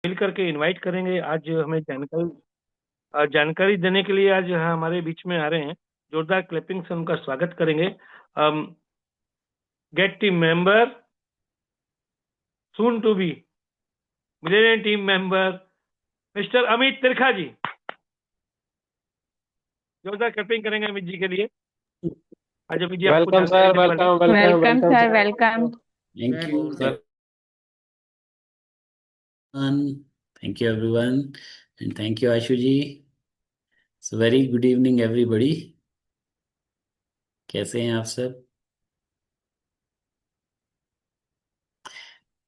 मिल करके इनवाइट करेंगे। आज हमें जानकारी देने के लिए आज हमारे बीच में आ रहे हैं। जोरदार क्लैपिंग से उनका स्वागत करेंगे। Get team member, soon to be millennium team member, Mister Amit Trikha ji. जोरदार क्लैपिंग करेंगे अमित जी के लिए। आज अमित जी आपको वेलकम जानकारी सर, देने वाले हैं। Welcome welcome welcome welcome sir, sir, welcome. Thank you, welcome. everyone. Thank you, everyone. And thank you, Ashu ji. So, very good evening, everybody. कैसे हैं आप सब?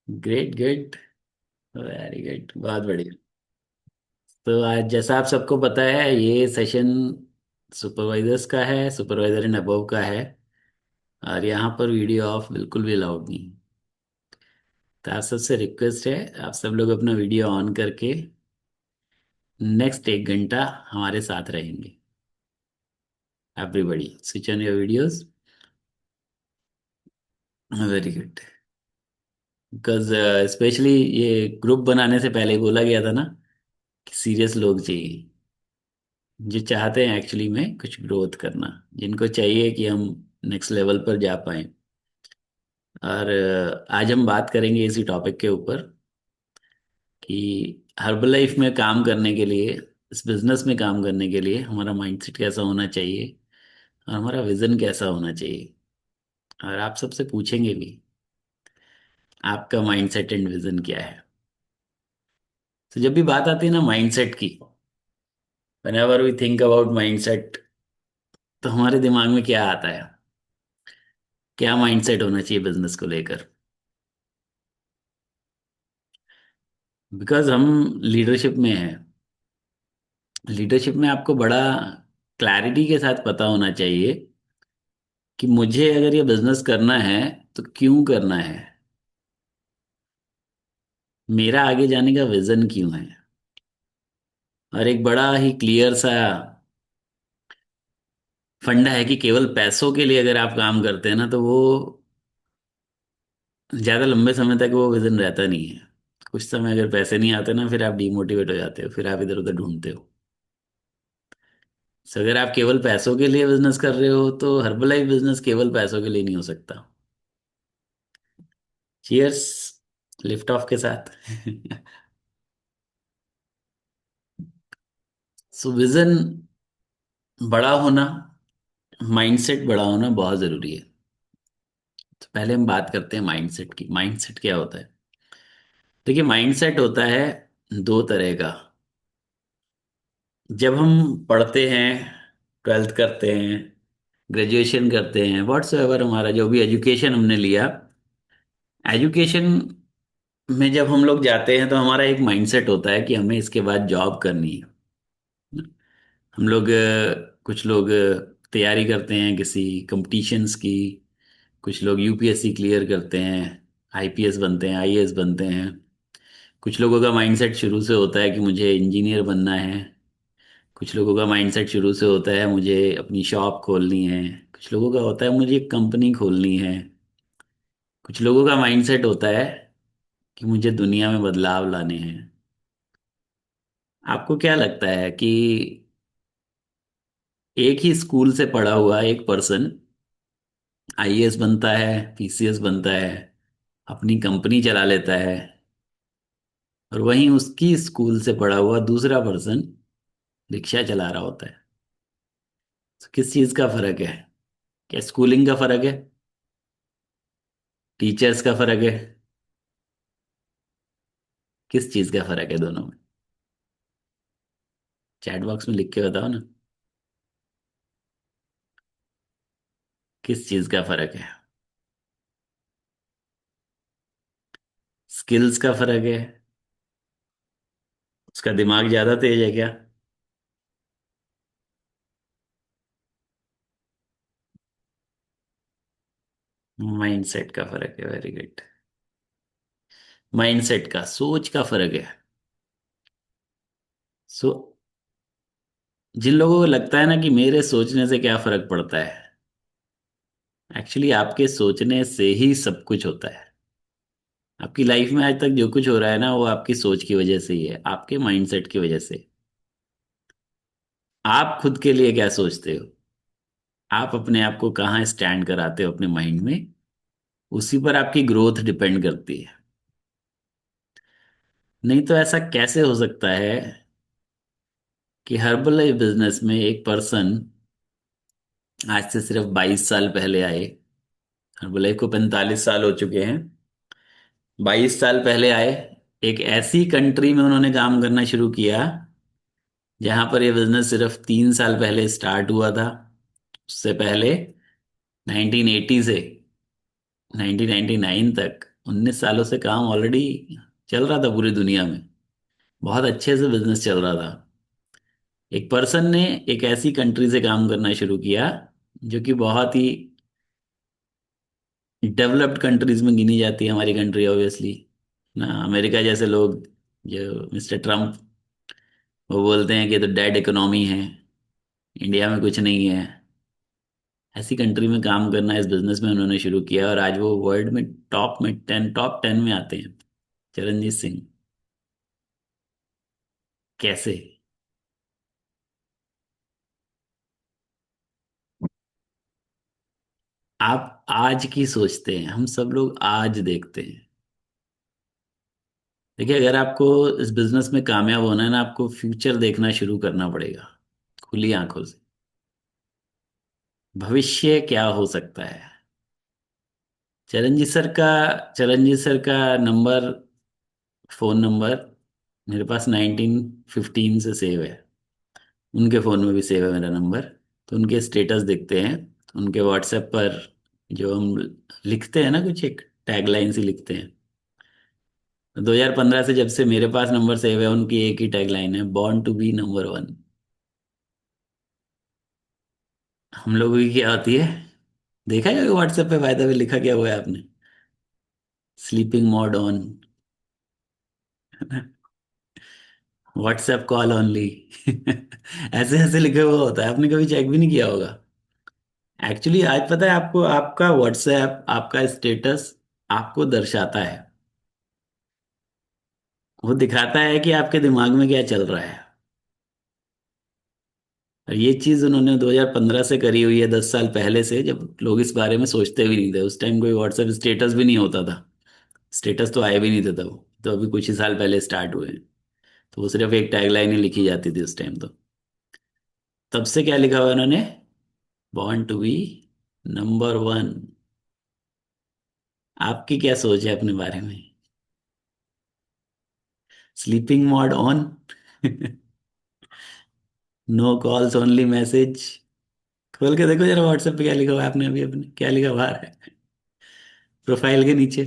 ग्रेट गुड, वेरी गुड, बहुत बढ़िया। तो आज जैसा आप सबको पता है, ये सेशन सुपरवाइजर्स का है, सुपरवाइजर इन अबव का है। और यहाँ पर वीडियो ऑफ बिल्कुल भी अलाउड नहीं। तो आप सबसे रिक्वेस्ट है, आप सब लोग अपना वीडियो ऑन करके नेक्स्ट 1 घंटा हमारे साथ रहेंगे। Everybody switch on your videos. Very good. Because specially ये ग्रुप बनाने से पहले बोला गया था ना कि सीरियस लोग चाहिए, जो चाहते हैं एक्चुअली में कुछ ग्रोथ करना, जिनको चाहिए कि हम नेक्स्ट लेवल पर जा पाए। और आज हम बात करेंगे इसी टॉपिक के ऊपर कि हर्बल लाइफ में काम करने के लिए, इस बिजनेस में काम करने के लिए हमारा माइंडसेट कैसा होना चाहिए और हमारा विजन कैसा होना चाहिए। और आप सबसे पूछेंगे भी आपका माइंडसेट एंड विजन क्या है। तो जब भी बात आती है ना माइंडसेट की, whenever we think about mindset, तो हमारे दिमाग में क्या आता है, क्या माइंडसेट होना चाहिए बिजनेस को लेकर। बिकॉज हम लीडरशिप में हैं। लीडरशिप में आपको बड़ा क्लैरिटी के साथ पता होना चाहिए कि मुझे अगर ये बिजनेस करना है तो क्यों करना है, मेरा आगे जाने का विजन क्यों है। और एक बड़ा ही क्लियर सा फंडा है कि केवल पैसों के लिए अगर आप काम करते हैं ना, तो वो ज्यादा लंबे समय तक वो विजन रहता नहीं है। कुछ समय अगर पैसे नहीं आते ना, फिर आप डिमोटिवेट हो जाते हो, फिर आप इधर उधर ढूंढते हो। So, अगर आप केवल पैसों के लिए बिजनेस कर रहे हो तो हर्बलाइफ बिजनेस केवल पैसों के लिए नहीं हो सकता। चीयर्स, लिफ्ट ऑफ के साथ। सो विजन बड़ा होना, माइंडसेट बड़ा होना बहुत जरूरी है। तो पहले हम बात करते हैं माइंडसेट की। माइंडसेट क्या होता है? देखिए, माइंडसेट होता है दो तरह का। जब हम पढ़ते हैं, ट्वेल्थ करते हैं, ग्रेजुएशन करते हैं, व्हाट्स एवर हमारा जो भी एजुकेशन हमने लिया, एजुकेशन में जब हम लोग जाते हैं तो हमारा एक माइंडसेट होता है कि हमें इसके बाद जॉब करनी है। हम लोग कुछ लोग तैयारी करते हैं किसी कंपटीशंस की, कुछ लोग यूपीएससी क्लियर करते हैं, आईपीएस बनते हैं, आईएएस बनते हैं। कुछ लोगों का माइंडसेट शुरू से होता है कि मुझे इंजीनियर बनना है। कुछ लोगों का माइंडसेट शुरू से होता है मुझे अपनी शॉप खोलनी है। कुछ लोगों का होता है मुझे एक कंपनी खोलनी है। कुछ लोगों का माइंडसेट होता है कि मुझे दुनिया में बदलाव लाने हैं। आपको क्या लगता है कि एक ही स्कूल से पढ़ा हुआ एक पर्सन आईएएस बनता है, पीसीएस बनता है, अपनी कंपनी चला लेता है, और वहीं उसकी स्कूल से पढ़ा हुआ दूसरा पर्सन रिक्शा चला रहा होता है? तो किस चीज का फर्क है? क्या स्कूलिंग का फर्क है? टीचर्स का फर्क है? किस चीज का फर्क है दोनों में? चैट बॉक्स में लिख के बताओ ना, किस चीज का फर्क है? स्किल्स का फर्क है? उसका दिमाग ज्यादा तेज है क्या? माइंडसेट का फर्क है। Very good. माइंडसेट का, सोच का फर्क है। सो जिन लोगों को लगता है ना कि मेरे सोचने से क्या फर्क पड़ता है, एक्चुअली आपके सोचने से ही सब कुछ होता है। आपकी लाइफ में आज तक जो कुछ हो रहा है ना, वो आपकी सोच की वजह से ही है, आपके माइंडसेट की वजह से। आप खुद के लिए क्या सोचते हो, आप अपने आप को कहाँ स्टैंड कराते हो अपने माइंड में, उसी पर आपकी ग्रोथ डिपेंड करती है। नहीं तो ऐसा कैसे हो सकता है कि हर्बल बिजनेस में एक पर्सन आज से सिर्फ 22 साल पहले आए, हर्बल को 45 साल हो चुके हैं, 22 साल पहले आए, एक ऐसी कंट्री में उन्होंने काम करना शुरू किया जहां पर यह बिजनेस सिर्फ 3 साल पहले स्टार्ट हुआ था। उससे पहले 1980 से 1999 तक 19 सालों से काम ऑलरेडी चल रहा था पूरी दुनिया में, बहुत अच्छे से बिजनेस चल रहा था। एक पर्सन ने एक ऐसी कंट्री से काम करना शुरू किया जो कि बहुत ही डेवलप्ड कंट्रीज में गिनी जाती है, हमारी कंट्री ऑब्वियसली ना, अमेरिका जैसे लोग, जो मिस्टर ट्रम्प, वो बोलते हैं कि ये तो डेड इकोनॉमी है, इंडिया में कुछ नहीं है। ऐसी कंट्री में काम करना इस बिजनेस में उन्होंने शुरू किया, और आज वो वर्ल्ड में टॉप 10 में आते हैं। चरणजीत सिंह, कैसे? आप आज की सोचते हैं, हम सब लोग आज देखते हैं। देखिए, अगर आपको इस बिजनेस में कामयाब होना है ना, आपको फ्यूचर देखना शुरू करना पड़ेगा खुली आंखों से। भविष्य क्या हो सकता है? चरणजीत सर का नंबर, फोन नंबर मेरे पास 1915 से सेव है, उनके फ़ोन में भी सेव है मेरा नंबर। तो उनके स्टेटस दिखते हैं, उनके व्हाट्सएप पर जो हम लिखते हैं ना, कुछ एक टैगलाइन सी लिखते हैं। 2015 से जब से मेरे पास नंबर सेव है, उनकी एक ही टैगलाइन है, born to be number one. हम लोगों की क्या होती है, देखा है व्हाट्सएप पे फायदा भी लिखा क्या हुआ है आपने? Sleeping mode on, WhatsApp call only. ऐसे ऐसे लिखा हुआ होता है, आपने कभी चेक भी नहीं किया होगा। एक्चुअली आज पता है आपको, आपका व्हाट्सएप, आपका स्टेटस आपको दर्शाता है, वो दिखाता है कि आपके दिमाग में क्या चल रहा है। और ये चीज उन्होंने 2015 से करी हुई है, 10 साल पहले से, जब लोग इस बारे में सोचते भी नहीं थे। उस टाइम कोई व्हाट्सएप स्टेटस भी नहीं होता था, स्टेटस तो आए भी नहीं थे तब, तो अभी कुछ ही साल पहले स्टार्ट हुए हैं। तो वो सिर्फ एक टैगलाइन ही लिखी जाती थी उस टाइम तो। तब से क्या लिखा हुआ है उन्होंने? Born to be number one. आपकी क्या सोच है अपने बारे में? Sleeping mode on. No calls only message. खोल के देखो जरा व्हाट्सएप पे क्या लिखा हुआ है आपने, अभी अपने क्या लिखा हुआ है प्रोफाइल के नीचे।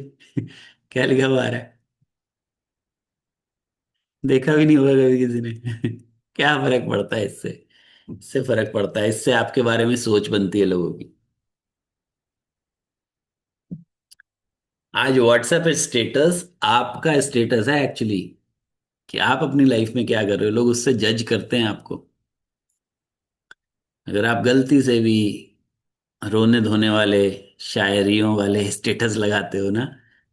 क्या लिखा हुआ है? देखा भी नहीं होगा कभी किसी ने। क्या फर्क पड़ता है इससे? इससे फर्क पड़ता है, इससे आपके बारे में सोच बनती है लोगों की। आज व्हाट्सएप स्टेटस आपका स्टेटस है एक्चुअली, कि आप अपनी लाइफ में क्या कर रहे हो, लोग उससे जज करते हैं आपको। अगर आप गलती से भी रोने धोने वाले, शायरियों वाले स्टेटस लगाते हो ना,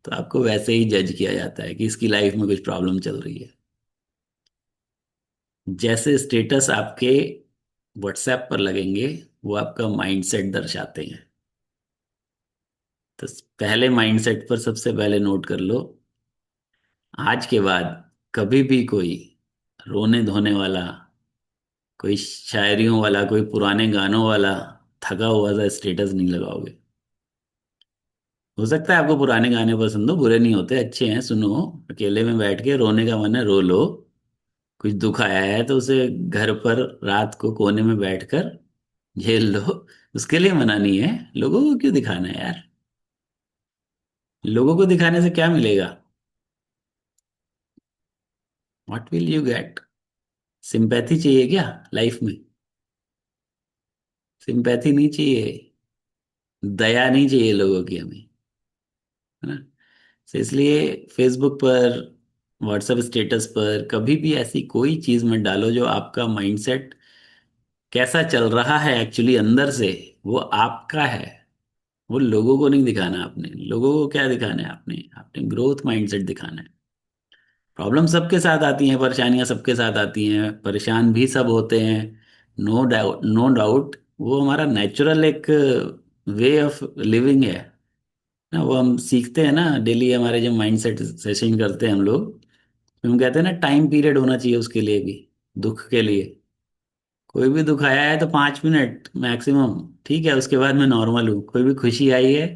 तो आपको वैसे ही जज किया जाता है कि इसकी लाइफ में कुछ प्रॉब्लम चल रही है। जैसे स्टेटस आपके व्हाट्सएप पर लगेंगे, वो आपका माइंडसेट दर्शाते हैं। तो पहले माइंडसेट पर सबसे पहले नोट कर लो, आज के बाद कभी भी कोई रोने धोने वाला, कोई शायरियों वाला, कोई पुराने गानों वाला थका हुआ सा स्टेटस नहीं लगाओगे। हो सकता है आपको पुराने गाने पसंद हो, बुरे नहीं होते, अच्छे हैं, सुनो। अकेले में बैठ के रोने का मन है, रो लो। कुछ दुख आया है तो उसे घर पर रात को कोने में बैठकर झेल लो, उसके लिए मना नहीं है। लोगों को क्यों दिखाना है यार? लोगों को दिखाने से क्या मिलेगा? What will you get? Sympathy चाहिए क्या लाइफ में? सिंपैथी नहीं चाहिए, दया नहीं चाहिए लोगों की हमें, है ना? तो इसलिए फेसबुक पर, व्हाट्सएप स्टेटस पर कभी भी ऐसी कोई चीज मत डालो जो आपका माइंडसेट कैसा चल रहा है एक्चुअली अंदर से, वो आपका है, वो लोगों को नहीं दिखाना है आपने। लोगों को क्या दिखाना है आपने? आपने ग्रोथ माइंडसेट दिखाना है। प्रॉब्लम सबके साथ आती हैं, परेशानियां सबके साथ आती हैं, परेशान भी सब होते हैं। No doubt, no doubt. वो हमारा नेचुरल एक वे ऑफ लिविंग है ना। वो हम सीखते हैं ना डेली। हमारे जो माइंडसेट सेशन करते हैं हम लोग, तो हम कहते हैं ना टाइम पीरियड होना चाहिए उसके लिए भी, दुख के लिए। कोई भी दुख आया है तो 5 मिनट मैक्सिमम, ठीक है, उसके बाद मैं नॉर्मल हूँ। कोई भी खुशी आई है,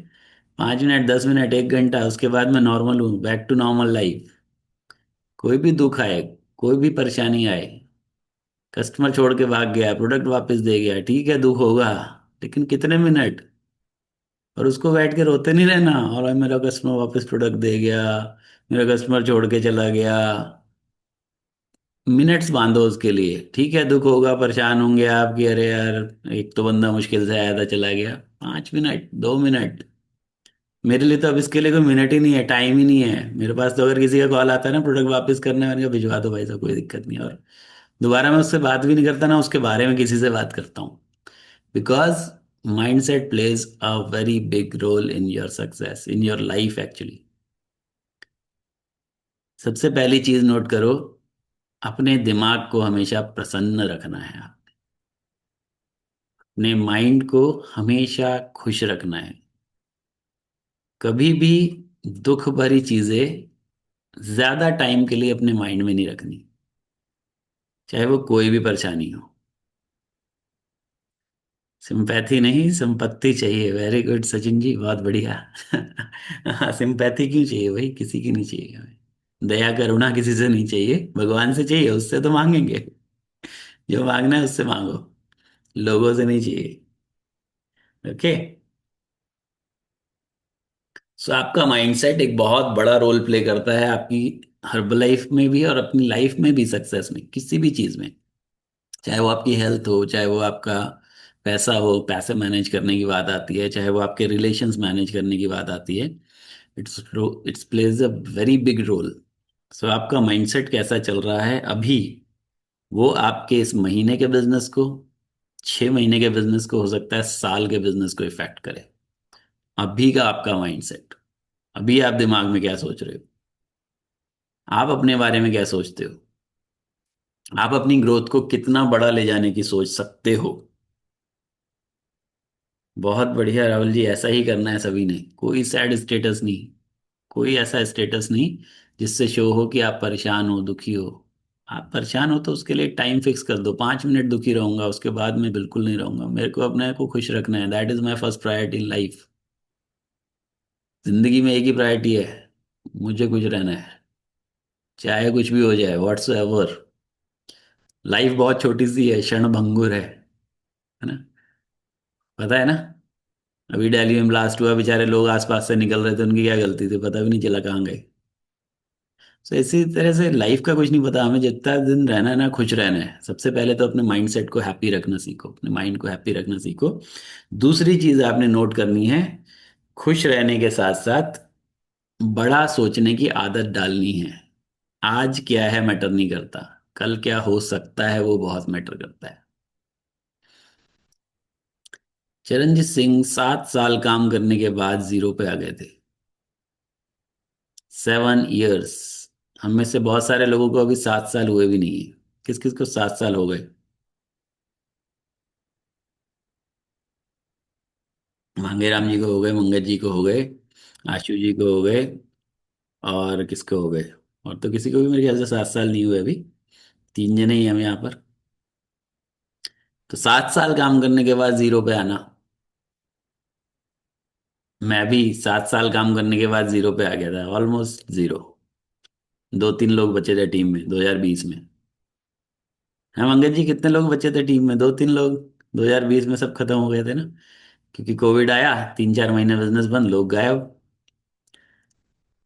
5 मिनट, 10 मिनट, 1 घंटा, उसके बाद मैं नॉर्मल हूँ, बैक टू नॉर्मल लाइफ। कोई भी दुख आए, कोई भी परेशानी आए, कस्टमर छोड़ के भाग गया, प्रोडक्ट वापस दे गया, ठीक है दुख होगा, लेकिन कितने मिनट। और उसको बैठ के रोते नहीं रहना, और मेरा कस्टमर वापस प्रोडक्ट दे गया, मेरा कस्टमर छोड़ के चला गया। मिनट्स बांधो उसके लिए, ठीक है दुख होगा, परेशान होंगे आप कि अरे यार एक तो बंदा मुश्किल से आया था चला गया। 5 मिनट, 2 मिनट। मेरे लिए तो अब इसके लिए कोई मिनट ही नहीं है, टाइम ही नहीं है मेरे पास। तो अगर किसी का कॉल आता है ना प्रोडक्ट वापस करने, मैंने कहा भिजवा दो भाई साहब, कोई दिक्कत नहीं है। और दोबारा मैं उससे बात भी नहीं करता ना उसके बारे में किसी से बात करता हूँ। Because mindset plays a very big role in your success, in your life actually. सबसे पहली चीज नोट करो, अपने दिमाग को हमेशा प्रसन्न रखना है। अपने माइंड को हमेशा खुश रखना है। कभी भी दुख भरी चीजें ज्यादा टाइम के लिए अपने माइंड में नहीं रखनी, चाहे वो कोई भी परेशानी हो। सिंपैथी नहीं, संपत्ति चाहिए। वेरी गुड सचिन जी, बहुत बढ़िया। हाँ, सिंपैथी क्यों चाहिए भाई? किसी की नहीं चाहिए हमें। दया करुणा किसी से नहीं चाहिए, भगवान से चाहिए, उससे तो मांगेंगे। जो मांगना है उससे मांगो, लोगों से नहीं चाहिए। ओके। सो आपका माइंडसेट एक बहुत बड़ा रोल प्ले करता है आपकी हर्बल लाइफ में भी, और अपनी लाइफ में भी, सक्सेस में, किसी भी चीज में। चाहे वो आपकी हेल्थ हो, चाहे वो आपका पैसा हो, पैसे मैनेज करने की बात आती है, चाहे वो आपके रिलेशंस मैनेज करने की बात आती है। It's it's plays a very big role. So आपका माइंडसेट कैसा चल रहा है अभी, वो आपके इस महीने के बिजनेस को, 6 महीने के बिजनेस को, हो सकता है साल के बिजनेस को इफेक्ट करे। अभी का आपका माइंडसेट, अभी आप दिमाग में क्या सोच रहे हो, आप अपने बारे में क्या सोचते हो, आप अपनी ग्रोथ को कितना बड़ा ले जाने की सोच सकते हो। बहुत बढ़िया राहुल जी, ऐसा ही करना है सभी ने। कोई सैड स्टेटस नहीं, कोई ऐसा स्टेटस नहीं जिससे शो हो कि आप परेशान हो, दुखी हो। आप परेशान हो तो उसके लिए टाइम फिक्स कर दो, 5 मिनट दुखी रहूंगा, उसके बाद मैं बिल्कुल नहीं रहूंगा। मेरे को अपने को खुश रखना है, that is my first priority in life. जिंदगी में एक ही प्रायोरिटी है, मुझे खुश रहना है, चाहे कुछ भी हो जाए, व्हाट्स एवर। लाइफ बहुत छोटी सी है, क्षण भंगुर है ना? पता है ना? अभी दिल्ली में ब्लास्ट हुआ, बेचारे लोग आसपास से निकल रहे थे, उनकी क्या गलती थी? पता भी नहीं चला कहाँ गए। तो इसी तरह से लाइफ का कुछ नहीं पता, हमें जितना दिन रहना है ना, खुश रहना है। सबसे पहले तो अपने माइंड सेट को हैप्पी रखना सीखो, अपने माइंड को हैप्पी रखना सीखो। दूसरी चीज आपने नोट करनी है, खुश रहने के साथ साथ बड़ा सोचने की आदत डालनी है। आज क्या है मैटर नहीं करता, कल क्या हो सकता है वो बहुत मैटर करता है। चरणजीत सिंह 7 साल काम करने के बाद जीरो पे आ गए थे। 7 इयर्स। हम में से बहुत सारे लोगों को अभी 7 साल हुए भी नहीं है। किस किस को 7 साल हो गए? मांगेराम जी को हो गए, मंगत जी को हो गए, आशु जी को हो गए, और किसको हो गए? और तो किसी को भी मेरे ख्याल से 7 साल नहीं हुए अभी। 3 जने ही हम यहाँ पर। तो 7 साल काम करने के बाद जीरो पे आना। मैं भी 7 साल काम करने के बाद जीरो पे आ गया था, ऑलमोस्ट जीरो। 2-3 लोग बचे थे टीम में 2020 में। हाँ मंगत जी, कितने लोग बचे थे टीम में? 2-3 लोग। 2020 में सब खत्म हो गए थे ना, क्योंकि कोविड आया, 3-4 महीने बिजनेस बंद, लोग गायब।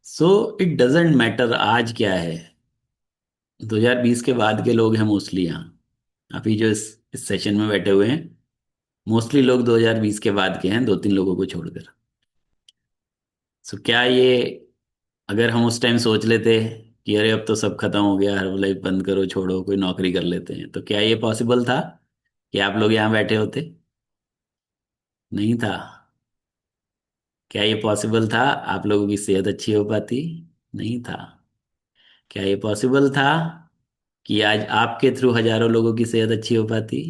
सो इट डजेंट मैटर आज क्या है। 2020 के बाद के लोग हैं मोस्टली यहाँ, अभी जो इस सेशन में बैठे हुए हैं, मोस्टली लोग 2020 के बाद के हैं, 2-3 लोगों को छोड़कर। सो क्या ये, अगर हम उस टाइम सोच लेते कि अरे अब तो सब खत्म हो गया, हर लाइफ बंद करो, छोड़ो, कोई नौकरी कर लेते हैं, तो क्या ये पॉसिबल था कि आप लोग यहाँ बैठे होते? नहीं था। क्या ये पॉसिबल था? आप लोगों की सेहत अच्छी हो पाती? नहीं था। क्या ये पॉसिबल था कि आज आपके थ्रू हजारों लोगों की सेहत अच्छी हो पाती?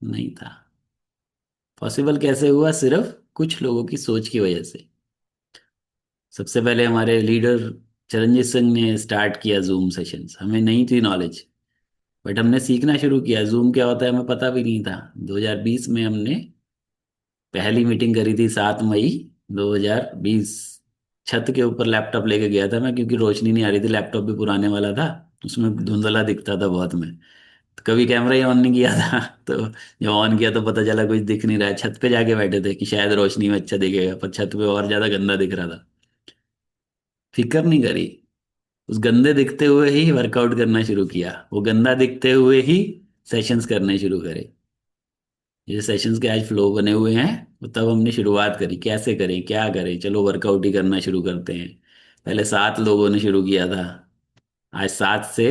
नहीं था। पॉसिबल कैसे हुआ? सिर्फ कुछ लोगों की सोच की वजह से। सबसे पहले हमारे लीडर चरणजीत सिंह ने स्टार्ट किया जूम सेशंस। हमें नहीं थी नॉलेज, बट हमने सीखना शुरू किया। जूम क्या होता है हमें पता भी नहीं था। 2020 में हमने पहली मीटिंग करी थी, 7 मई 2020। छत के ऊपर लैपटॉप लेके गया था मैं, क्योंकि रोशनी नहीं आ रही थी, लैपटॉप भी पुराने वाला था, उसमें धुंधला दिखता था बहुत मैं। तो कभी कैमरा ही ऑन नहीं किया था तो जब ऑन किया तो पता चला कुछ दिख नहीं रहा है। छत पे जाके बैठे थे कि शायद रोशनी में अच्छा दिखेगा, पर छत पे और ज्यादा गंदा दिख रहा था। फिक्र नहीं करी, उस गंदे दिखते हुए ही वर्कआउट करना शुरू किया, वो गंदा दिखते हुए ही सेशंस करने शुरू करे। ये सेशंस के आज फ्लो बने हुए हैं, तो तब हमने शुरुआत करी, कैसे करें क्या करें, चलो वर्कआउट ही करना शुरू करते हैं। पहले 7 लोगों ने शुरू किया था, आज 7 से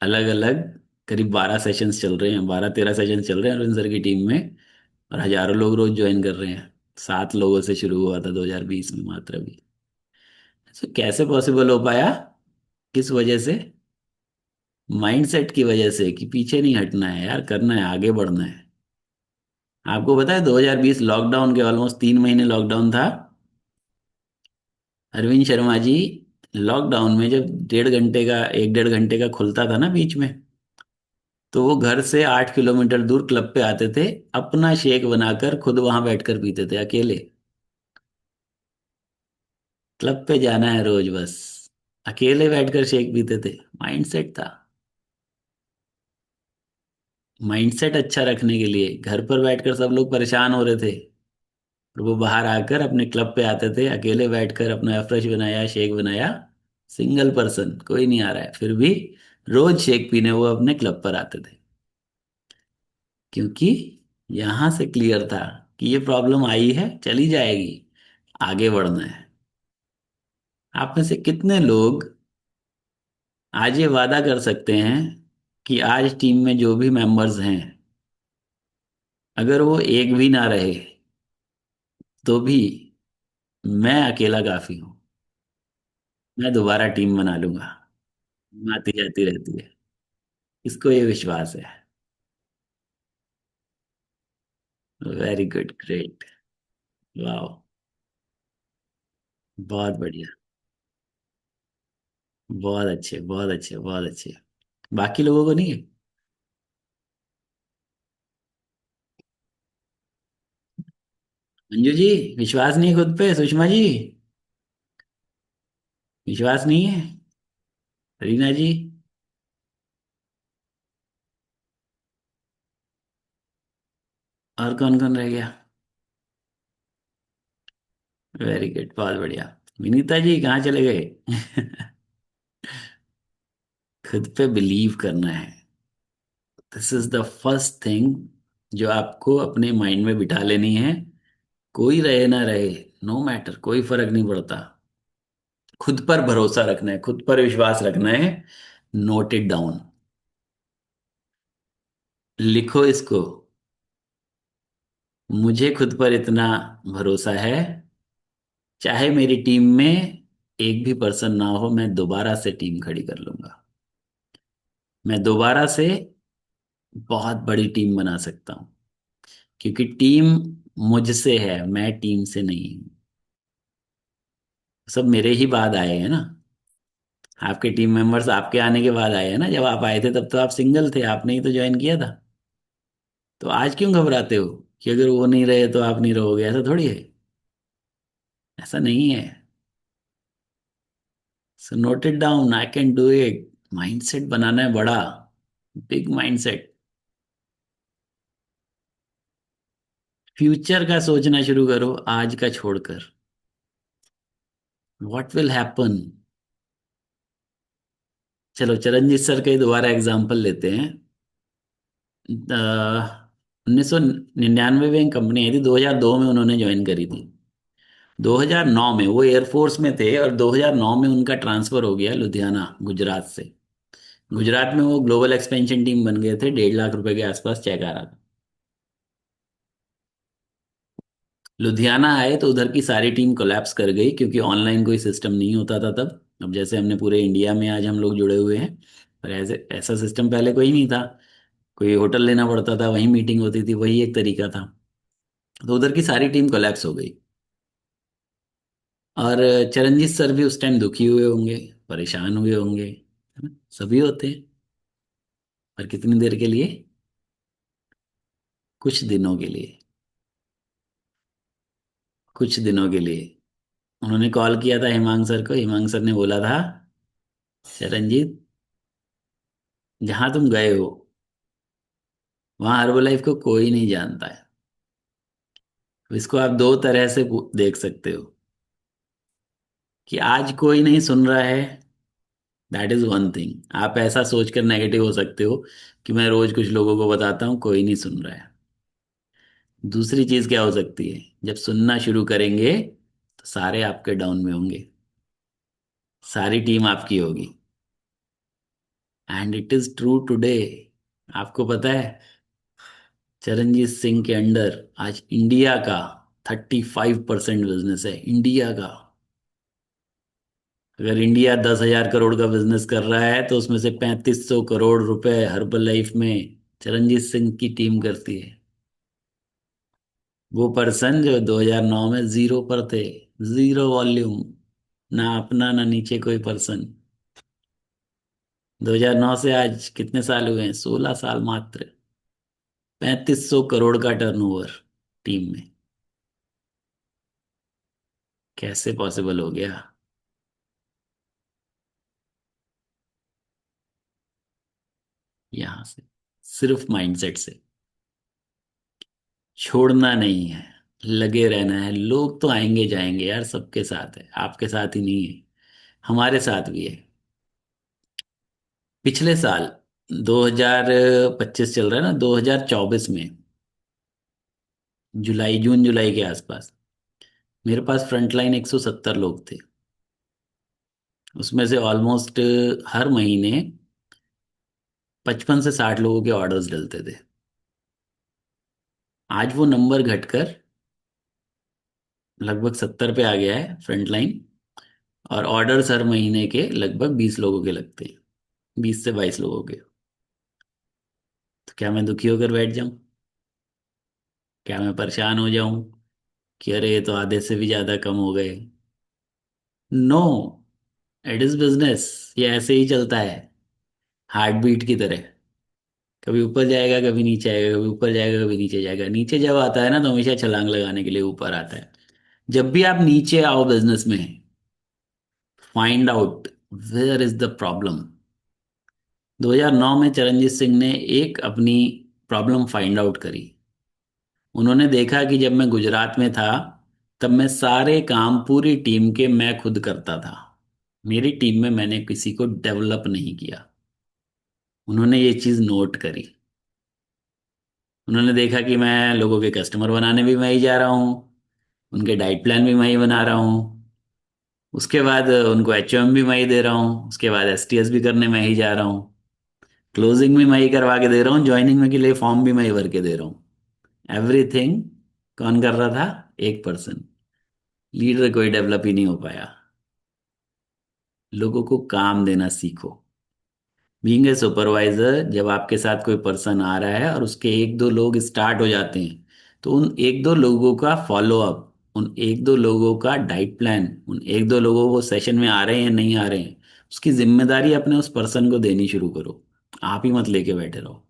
अलग अलग करीब 12 सेशंस चल रहे हैं, 12-13 सेशंस चल रहे हैं अरविंद सर की टीम में। और हजारों लोग रोज ज्वाइन कर रहे हैं। 7 लोगों से शुरू हुआ था 2020 में मात्र भी। तो कैसे पॉसिबल हो पाया? किस वजह से? माइंडसेट की वजह से, कि पीछे नहीं हटना है यार, करना है, आगे बढ़ना है। आपको पता है 2020 लॉकडाउन के ऑलमोस्ट 3 महीने लॉकडाउन था। अरविंद शर्मा जी लॉकडाउन में जब 1.5 घंटे का 1-1.5 घंटे का खुलता था ना बीच में, तो वो घर से 8 किलोमीटर दूर क्लब पे आते थे, अपना शेक बनाकर खुद वहां बैठकर पीते थे अकेले। क्लब पे जाना है रोज बस, अकेले बैठकर शेक पीते थे। माइंडसेट था। माइंडसेट अच्छा रखने के लिए घर पर बैठकर सब लोग परेशान हो रहे थे, और वो बाहर आकर अपने क्लब पे आते थे, अकेले बैठकर अपना फ्रेश बनाया, शेक बनाया। सिंगल पर्सन, कोई नहीं आ रहा है, फिर भी रोज शेक पीने वो अपने क्लब पर आते थे। क्योंकि यहां से क्लियर था कि ये प्रॉब्लम आई है, चली जाएगी, आगे बढ़ना है। आप में से कितने लोग आज ये वादा कर सकते हैं कि आज टीम में जो भी मेंबर्स हैं, अगर वो एक भी ना रहे तो भी मैं अकेला काफी हूं, मैं दोबारा टीम बना लूंगा। आती जाती रहती है, इसको ये विश्वास है। वेरी गुड, ग्रेट, वाह, बहुत बढ़िया, बहुत अच्छे, बहुत अच्छे, बहुत अच्छे। बाकी लोगों को नहीं है? मंजू जी, विश्वास नहीं है खुद पे? सुषमा जी, विश्वास नहीं है? रीना जी, और कौन कौन रह गया? वेरी गुड, बहुत बढ़िया। विनीता जी कहाँ चले गए? खुद पे बिलीव करना है। This is the first thing जो आपको अपने माइंड में बिठा लेनी है। कोई रहे ना रहे, नो मैटर, कोई फर्क नहीं पड़ता। खुद पर भरोसा रखना है, खुद पर विश्वास रखना है। नोट इट डाउन, लिखो इसको। मुझे खुद पर इतना भरोसा है, चाहे मेरी टीम में एक भी पर्सन ना हो, मैं दोबारा से टीम खड़ी कर लूंगा। मैं दोबारा से बहुत बड़ी टीम बना सकता हूँ, क्योंकि टीम मुझसे है, मैं टीम से नहीं हूँ। सब मेरे ही बाद आए हैं ना। आपके टीम मेंबर्स आपके आने के बाद आए हैं ना। जब आप आए थे तब तो आप सिंगल थे, आपने ही तो ज्वाइन किया था। तो आज क्यों घबराते हो कि अगर वो नहीं रहे तो आप नहीं रहोगे? ऐसा थोड़ी है, ऐसा नहीं है। So note it down, I can do it. Mindset बनाना है बड़ा, बिग माइंडसेट। फ्यूचर का सोचना शुरू करो आज का छोड़कर। What will happen? चलो चरणजीत सर का ही दोबारा एग्जांपल लेते हैं। 1999 में कंपनी आई थी, 2002 में उन्होंने ज्वाइन करी थी। 2009 में वो एयरफोर्स में थे, और 2009 में उनका ट्रांसफर हो गया लुधियाना, गुजरात से। गुजरात में वो ग्लोबल एक्सपेंशन टीम बन गए थे, 1.5 लाख रुपए के आसपास चेक आ रहा था। लुधियाना आए तो उधर की सारी टीम कोलैप्स कर गई, क्योंकि ऑनलाइन कोई सिस्टम नहीं होता था तब। अब जैसे हमने पूरे इंडिया में आज हम लोग जुड़े हुए हैं, पर ऐसे ऐसा सिस्टम पहले कोई नहीं था। कोई होटल लेना पड़ता था, वहीं मीटिंग होती थी, वही एक तरीका था। तो उधर की सारी टीम कोलैप्स हो गई। और चरणजीत सर भी उस टाइम दुखी हुए होंगे, परेशान हुए होंगे, है ना? सभी होते हैं। पर कितनी देर के लिए? कुछ दिनों के लिए। कुछ दिनों के लिए। उन्होंने कॉल किया था हिमांश सर को, हिमांश सर ने बोला था, चरणजीत, जहां तुम गए हो वहां हर्बलाइफ को कोई नहीं जानता है। इसको आप दो तरह से देख सकते हो, कि आज कोई नहीं सुन रहा है, दैट इज वन थिंग। आप ऐसा सोचकर नेगेटिव हो सकते हो कि मैं रोज कुछ लोगों को बताता हूँ, कोई नहीं सुन रहा है। दूसरी चीज क्या हो सकती है, जब सुनना शुरू करेंगे तो सारे आपके डाउन में होंगे, सारी टीम आपकी होगी। And it is true today. आपको पता है, चरणजीत सिंह के अंडर आज इंडिया का 35% बिजनेस है, इंडिया का। अगर इंडिया 10,000 करोड़ का बिजनेस कर रहा है तो उसमें से 3,500 करोड़ रुपए हर्बल लाइफ में चरणजीत सिंह की टीम करती है। वो पर्सन जो 2009 में जीरो पर थे, जीरो वॉल्यूम, ना अपना ना नीचे कोई पर्सन। 2009 से आज कितने साल हुए हैं? 16 साल मात्र। 3,500 करोड़ का टर्नओवर टीम में। कैसे पॉसिबल हो गया? यहां से, सिर्फ माइंडसेट से। छोड़ना नहीं है, लगे रहना है। लोग तो आएंगे जाएंगे यार, सबके साथ है, आपके साथ ही नहीं है, हमारे साथ भी है। पिछले साल 2025 चल रहा है ना, 2024 में जुलाई, जून जुलाई के आसपास मेरे पास फ्रंटलाइन 170 लोग थे। उसमें से ऑलमोस्ट हर महीने 55 से 60 लोगों के ऑर्डर्स डलते थे। आज वो नंबर घटकर लगभग 70 पे आ गया है फ्रंटलाइन। और ऑर्डर्स हर महीने के लगभग 20 लोगों के लगते हैं, 20 से 22 लोगों के। तो क्या मैं दुखी होकर बैठ जाऊं? क्या मैं परेशान हो जाऊं कि अरे ये तो आधे से भी ज्यादा कम हो गए? No, it is business. ये ऐसे ही चलता है, हार्ट बीट की तरह। कभी ऊपर जाएगा, कभी नीचे आएगा, कभी ऊपर जाएगा, कभी नीचे जाएगा। नीचे जब आता है ना तो हमेशा छलांग लगाने के लिए ऊपर आता है। जब भी आप नीचे आओ बिजनेस में, find out where is the problem. 2009 में चरणजीत सिंह ने एक अपनी प्रॉब्लम फाइंड आउट करी। उन्होंने देखा कि जब मैं गुजरात में था तब मैं सारे काम पूरी टीम के मैं खुद करता था। मेरी टीम में मैंने किसी को डेवलप नहीं किया। उन्होंने ये चीज नोट करी। उन्होंने देखा कि मैं लोगों के कस्टमर बनाने भी मैं ही जा रहा हूँ, उनके डाइट प्लान भी मैं ही बना रहा हूँ, उसके बाद उनको एचओएम भी मैं ही दे रहा हूँ, उसके बाद एसटीएस भी करने मैं ही जा रहा हूँ, क्लोजिंग भी मैं ही करवा के दे रहा हूँ, ज्वाइनिंग में के लिए फॉर्म भी मैं ही भर के दे रहा हूँ। एवरीथिंग कौन कर रहा था? एक पर्सन। लीडर कोई डेवलप ही नहीं हो पाया। लोगों को काम देना सीखो। बीइंग ए सुपरवाइजर, जब आपके साथ कोई पर्सन आ रहा है और उसके एक दो लोग स्टार्ट हो जाते हैं, तो उन एक दो लोगों का फॉलो अप, उन एक दो लोगों का डाइट प्लान, उन एक दो लोगों को सेशन में आ रहे हैं नहीं आ रहे हैं, उसकी जिम्मेदारी अपने उस पर्सन को देनी शुरू करो। आप ही मत लेके बैठे रहो।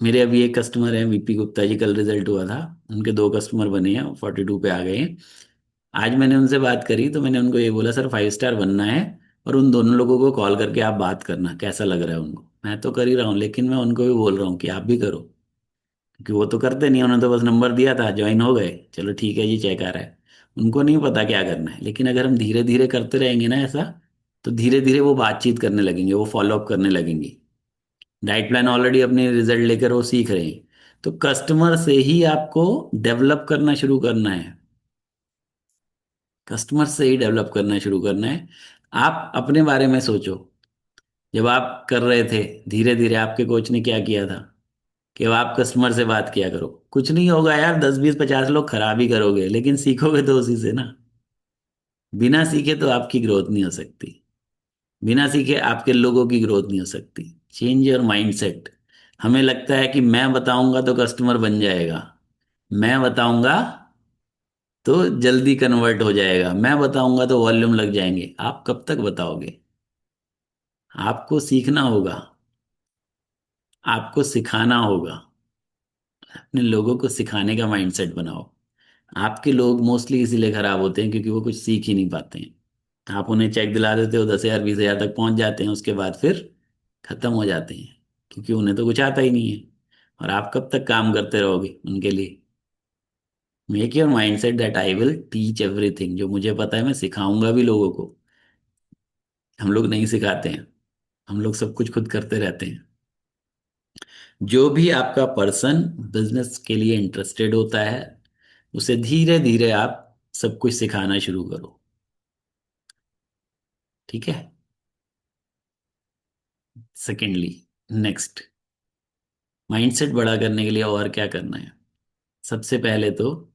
मेरे अभी एक कस्टमर है, वीपी गुप्ता जी, कल रिजल्ट हुआ था। उनके दो कस्टमर बने हैं, 42 पे आ गए हैं। आज मैंने उनसे बात करी तो मैंने उनको ये बोला, सर 5 स्टार बनना है, और उन दोनों लोगों को कॉल करके आप बात करना कैसा लग रहा है उनको। मैं तो कर ही रहा हूँ, लेकिन मैं उनको भी बोल रहा हूँ कि आप भी करो, क्योंकि वो तो करते नहीं। उन्होंने तो बस नंबर दिया था, ज्वाइन हो गए, चलो ठीक है जी, चेक आ रहा है। उनको नहीं पता क्या करना है। लेकिन अगर हम धीरे धीरे करते रहेंगे ना ऐसा, तो धीरे धीरे वो बातचीत करने लगेंगे, वो फॉलो अप करने लगेंगे। डाइट प्लान ऑलरेडी अपने रिजल्ट लेकर वो सीख रहे हैं। तो कस्टमर से ही आपको डेवलप करना शुरू करना है। कस्टमर से ही डेवलप करना शुरू करना है। आप अपने बारे में सोचो। जब आप कर रहे थे, धीरे धीरे आपके कोच ने क्या किया था? कि अब आप कस्टमर से बात किया करो। कुछ नहीं होगा यार, 10 20 50 लोग खराब ही करोगे, लेकिन सीखोगे तो उसी से ना। बिना सीखे तो आपकी ग्रोथ नहीं हो सकती। बिना सीखे आपके लोगों की ग्रोथ नहीं हो सकती। Change your mindset. हमें लगता है कि मैं बताऊंगा तो कस्टमर बन जाएगा, मैं बताऊंगा तो जल्दी कन्वर्ट हो जाएगा, मैं बताऊंगा तो वॉल्यूम लग जाएंगे। आप कब तक बताओगे? आपको सीखना होगा, आपको सिखाना होगा। अपने लोगों को सिखाने का माइंडसेट बनाओ। आपके लोग मोस्टली इसीलिए खराब होते हैं क्योंकि वो कुछ सीख ही नहीं पाते हैं। आप उन्हें चेक दिला देते हो, 10 हजार 20 हजार तक पहुंच जाते हैं, उसके बाद फिर खत्म हो जाते हैं, क्योंकि उन्हें तो कुछ आता ही नहीं है। और आप कब तक काम करते रहोगे उनके लिए? Make your mind set that I will teach everything. जो मुझे पता है मैं सिखाऊंगा भी लोगों को। हम लोग नहीं सिखाते हैं, हम लोग सब कुछ खुद करते रहते हैं। जो भी आपका पर्सन बिजनेस के लिए इंटरेस्टेड होता है, उसे धीरे धीरे आप सब कुछ सिखाना शुरू करो। ठीक है। सेकेंडली, नेक्स्ट, माइंडसेट बड़ा करने के लिए और क्या करना है? सबसे पहले तो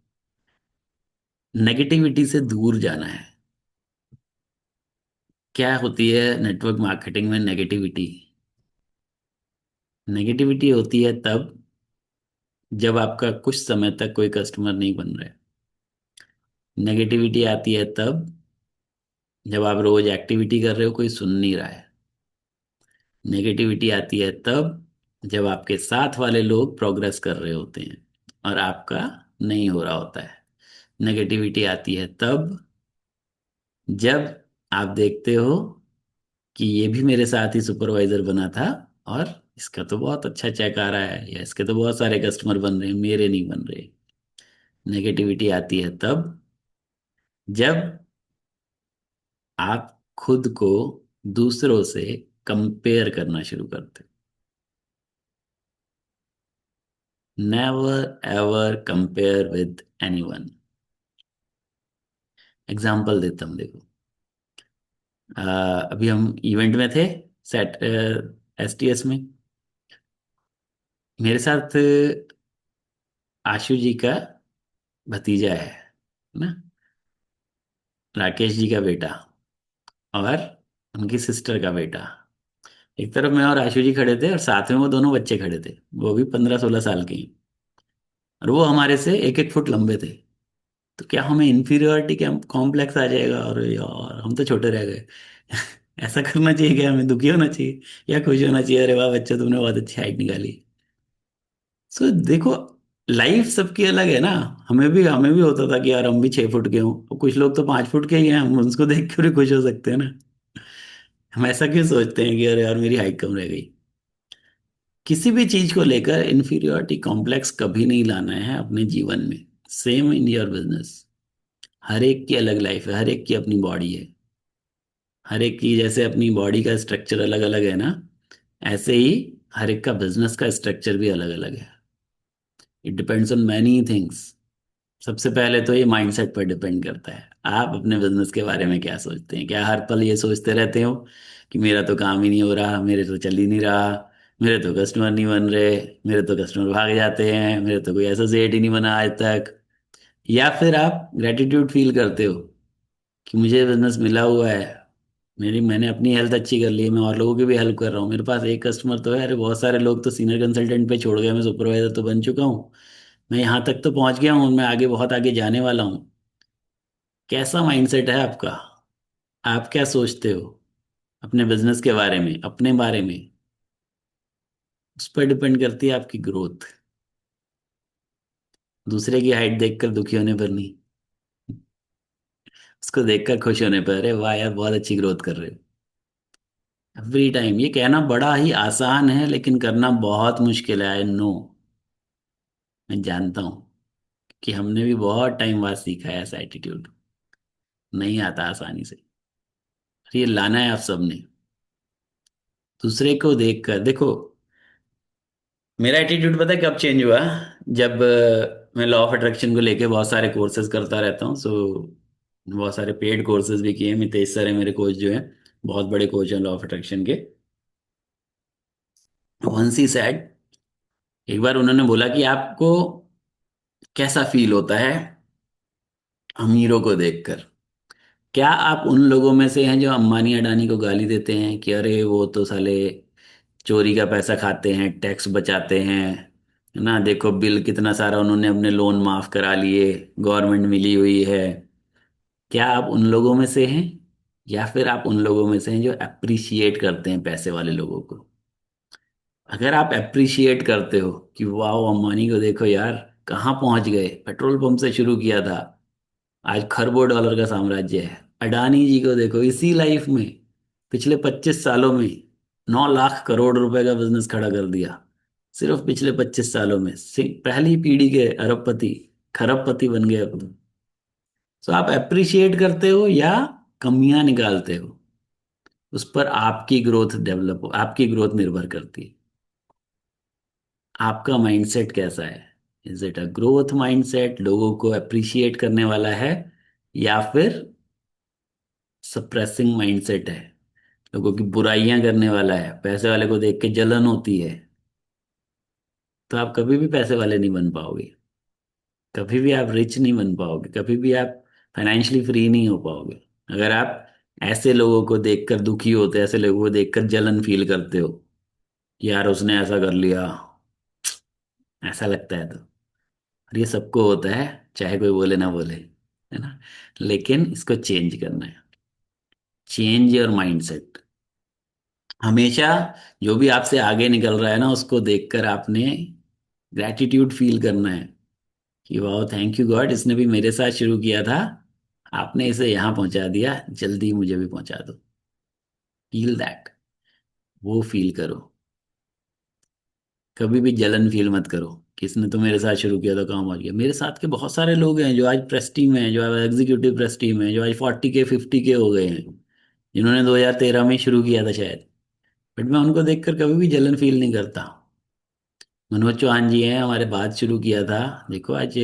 नेगेटिविटी से दूर जाना है। क्या होती है नेटवर्क मार्केटिंग में नेगेटिविटी? नेगेटिविटी होती है तब जब आपका कुछ समय तक कोई कस्टमर नहीं बन रहा है। नेगेटिविटी आती है तब जब आप रोज एक्टिविटी कर रहे हो, कोई सुन नहीं रहा है। नेगेटिविटी आती है तब जब आपके साथ वाले लोग प्रोग्रेस कर रहे होते हैं और आपका नहीं हो रहा होता है। नेगेटिविटी आती है तब जब आप देखते हो कि ये भी मेरे साथ ही सुपरवाइजर बना था, और इसका तो बहुत अच्छा चेक आ रहा है, या इसके तो बहुत सारे कस्टमर बन रहे हैं, मेरे नहीं बन रहे। नेगेटिविटी आती है तब जब आप खुद को दूसरों से कंपेयर करना शुरू करते हो। Never ever compare with anyone. Example देता हूँ, देखो। अ, अभी हम इवेंट में थे, सेट STS में। मेरे साथ आशु जी का भतीजा है ना, राकेश जी का बेटा, और उनकी सिस्टर का बेटा। एक तरफ मैं और आशु जी खड़े थे और साथ में वो दोनों बच्चे खड़े थे, वो भी 15 16 साल के ही। और वो हमारे से 1 1 फुट लंबे थे। तो क्या हमें इन्फीरियोरिटी कॉम्प्लेक्स आ जाएगा, और यार हम तो छोटे रह गए। ऐसा करना चाहिए क्या? हमें दुखी होना चाहिए या खुश होना चाहिए? अरे वाह बच्चा, तुमने बहुत अच्छी हाइट निकाली। सो देखो, लाइफ सबकी अलग है ना। हमें भी होता था कि यार हम भी 6 फुट के हों, और कुछ लोग तो 5 फुट के ही हैं, हम उसको देख कर भी खुश हो सकते हैं ना। हम ऐसा क्यों सोचते हैं कि अरे यार मेरी हाइट कम रह गई? किसी भी चीज को लेकर इंफीरियोरिटी कॉम्प्लेक्स कभी नहीं लाना है अपने जीवन में। Same in your business. हर एक की अलग लाइफ है, हर एक की अपनी बॉडी है। हर एक की जैसे अपनी बॉडी का स्ट्रक्चर अलग अलग है ना, ऐसे ही हर एक का बिजनेस का स्ट्रक्चर भी अलग अलग है। It depends on many things. सबसे पहले तो ये माइंडसेट पर डिपेंड करता है, आप अपने बिजनेस के बारे में क्या सोचते हैं। क्या हर पल ये सोचते रहते हो कि मेरा तो काम ही नहीं हो रहा, मेरे तो चल ही नहीं रहा, मेरे तो कस्टमर नहीं बन रहे, मेरे तो कस्टमर भाग जाते हैं, मेरे तो कोई एसोसिएट ही नहीं बना आज तक? या फिर आप ग्रेटिट्यूड फील करते हो कि मुझे बिजनेस मिला हुआ है, मैंने अपनी हेल्थ अच्छी कर ली है, मैं और लोगों की भी हेल्प कर रहा हूँ, मेरे पास एक कस्टमर तो है, अरे बहुत सारे लोग तो सीनियर कंसल्टेंट पे छोड़ गए, मैं सुपरवाइजर तो बन चुका हूँ, मैं यहाँ तक तो पहुंच गया हूँ, मैं आगे बहुत आगे जाने वाला हूँ। कैसा माइंडसेट है आपका? आप क्या सोचते हो अपने बिजनेस के बारे में, अपने बारे में? उस पर डिपेंड करती है आपकी ग्रोथ। दूसरे की हाइट देखकर दुखी होने पर नहीं, उसको देखकर खुश होने पर, अरे वाह यार बहुत अच्छी ग्रोथ कर रहे हो। एवरी टाइम ये कहना बड़ा ही आसान है, लेकिन करना बहुत मुश्किल है, आई नो। मैं जानता हूँ कि हमने भी बहुत टाइम बाद सीखा है ऐसा एटीट्यूड। नहीं आता आसानी से। ये लाना है आप सबने। दूसरे को देखकर देखो, मेरा एटीट्यूड पता है कब चेंज हुआ? जब मैं लॉ ऑफ अट्रैक्शन को लेके बहुत सारे कोर्सेज करता रहता हूँ, सो बहुत सारे पेड कोर्सेज भी किए। मितेश सर है मेरे कोच जो हैं, बहुत बड़े कोच हैं लॉ ऑफ अट्रैक्शन के। वंस ही सेड, एक बार उन्होंने बोला कि आपको कैसा फील होता है अमीरों को देखकर। क्या आप उन लोगों में से हैं जो अंबानी अडानी को गाली देते हैं कि अरे वो तो साले चोरी का पैसा खाते हैं, टैक्स बचाते हैं, है ना, देखो बिल कितना सारा उन्होंने अपने लोन माफ करा लिए, गवर्नमेंट मिली हुई है। क्या आप उन लोगों में से हैं, या फिर आप उन लोगों में से हैं जो अप्रिशिएट करते हैं पैसे वाले लोगों को? अगर आप अप्रिशिएट करते हो कि वाह अंबानी को देखो यार, कहाँ पहुंच गए, पेट्रोल पंप से शुरू किया था, आज खरबों डॉलर का साम्राज्य है। अडानी जी को देखो, इसी लाइफ में पिछले 25 सालों में 9 लाख करोड़ रुपए का बिजनेस खड़ा कर दिया। सिर्फ पिछले 25 सालों में पहली पीढ़ी के अरबपति खरबपति बन गए अब तो। So, आप अप्रिशिएट करते हो या कमियां निकालते हो, उस पर आपकी ग्रोथ डेवलप हो, आपकी ग्रोथ निर्भर करती है। आपका माइंडसेट कैसा है? Is it a growth mindset, लोगों को अप्रिशिएट करने वाला है, या फिर सप्रेसिंग माइंडसेट है, लोगों की बुराइयां करने वाला है, पैसे वाले को देख के जलन होती है? तो आप कभी भी पैसे वाले नहीं बन पाओगे, कभी भी आप रिच नहीं बन पाओगे, कभी भी आप फाइनेंशियली फ्री नहीं हो पाओगे, अगर आप ऐसे लोगों को देखकर दुखी होते, ऐसे लोगों को देखकर जलन फील करते हो कि यार उसने ऐसा कर लिया, ऐसा लगता है तो। और ये सबको होता है, चाहे कोई बोले ना बोले, है ना। लेकिन इसको चेंज करना है। Change your mindset. हमेशा जो भी आपसे आगे निकल रहा है ना, उसको देखकर आपने ग्रैटिट्यूड फील करना है कि वाह थैंक यू गॉड, इसने भी मेरे साथ शुरू किया था, आपने इसे यहाँ पहुंचा दिया, जल्दी मुझे भी पहुंचा दो। फील दैट, वो फील करो। कभी भी जलन फील मत करो कि इसने तो मेरे साथ शुरू किया था, कहाँ पहुंच गया। मेरे साथ के बहुत सारे लोग हैं जो आज प्रेस्टी में हैं, जो आज एग्जीक्यूटिव प्रेस्टी में हैं, जो आज 40K 50K हो गए हैं, जिन्होंने 2013 में शुरू किया था शायद। बट मैं उनको देखकर कभी भी जलन फील नहीं करता। मनोज चौहान जी हैं, हमारे बाद शुरू किया था, देखो आज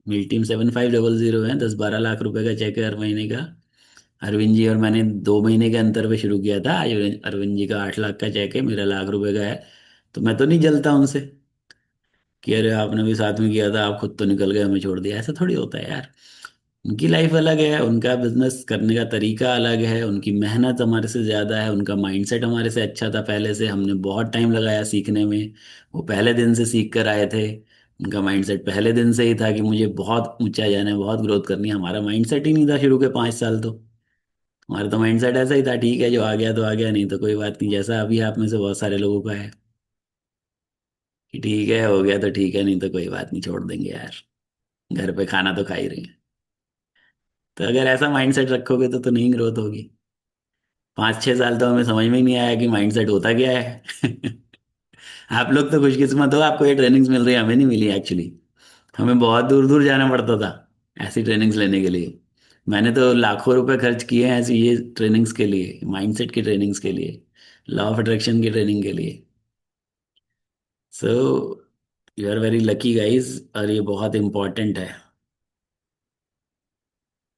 मिल टीम 7500 है, 10-12 लाख रुपए का चेक है हर महीने का। अरविंद जी और मैंने 2 महीने के अंतर पे शुरू किया था, आज अरविंद जी का 8 लाख का चेक है, मेरा लाख रुपए का है। तो मैं तो नहीं जलता उनसे कि अरे आपने भी साथ में किया था, आप खुद तो निकल गए हमें छोड़ दिया। ऐसा थोड़ी होता है यार। उनकी लाइफ अलग है, उनका बिजनेस करने का तरीका अलग है, उनकी मेहनत हमारे से ज़्यादा है, उनका माइंडसेट हमारे से अच्छा था पहले से, हमने बहुत टाइम लगाया सीखने में। वो पहले दिन से सीख कर आए थे। उनका माइंडसेट पहले दिन से ही था कि मुझे बहुत ऊंचा जाना है, बहुत ग्रोथ करनी है। हमारा माइंडसेट ही नहीं था शुरू के 5 साल तो। हमारा तो माइंडसेट ऐसा ही था, ठीक है जो आ गया तो आ गया, नहीं तो कोई बात नहीं, जैसा अभी आप में से बहुत सारे लोगों का है कि ठीक है हो गया तो ठीक है, नहीं तो कोई बात नहीं, छोड़ देंगे यार, घर पे खाना तो खा ही रहे हैं। तो अगर ऐसा माइंडसेट रखोगे तो नहीं ग्रोथ होगी। 5-6 साल तो हमें समझ में ही नहीं आया कि माइंडसेट होता क्या है। आप लोग तो खुशकिस्मत हो, आपको ये ट्रेनिंग्स मिल रही है, हमें नहीं मिली एक्चुअली। हमें बहुत दूर दूर जाना पड़ता था ऐसी ट्रेनिंग्स लेने के लिए। मैंने तो लाखों रुपए खर्च किए हैं ऐसी ये ट्रेनिंग्स के लिए, माइंडसेट की ट्रेनिंग्स के लिए, लॉ ऑफ अट्रैक्शन की ट्रेनिंग के लिए। So you are very lucky guys, और ये बहुत इंपॉर्टेंट है।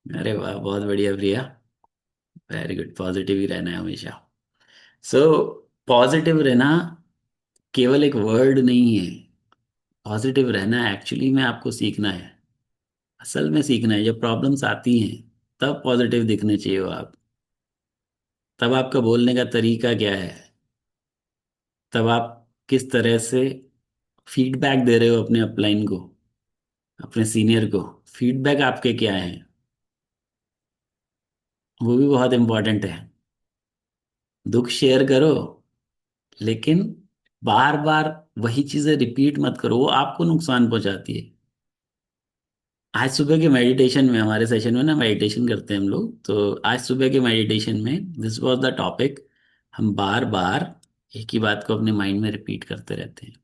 अरे वाह बहुत बढ़िया प्रिया, वेरी गुड। पॉजिटिव ही रहना है हमेशा। सो पॉजिटिव रहना केवल एक वर्ड नहीं है। पॉजिटिव रहना एक्चुअली में आपको सीखना है, असल में सीखना है। जब प्रॉब्लम्स आती हैं तब पॉजिटिव दिखने चाहिए हो आप। तब आपका बोलने का तरीका क्या है, तब आप किस तरह से फीडबैक दे रहे हो अपने अपलाइन को, अपने सीनियर को, फीडबैक आपके क्या हैं, वो भी बहुत इंपॉर्टेंट है। दुख शेयर करो, लेकिन बार बार वही चीजें रिपीट मत करो, वो आपको नुकसान पहुंचाती है। आज सुबह के मेडिटेशन में, हमारे सेशन में ना मेडिटेशन करते हैं हम लोग, तो आज सुबह के मेडिटेशन में दिस वाज द टॉपिक। हम बार बार एक ही बात को अपने माइंड में रिपीट करते रहते हैं।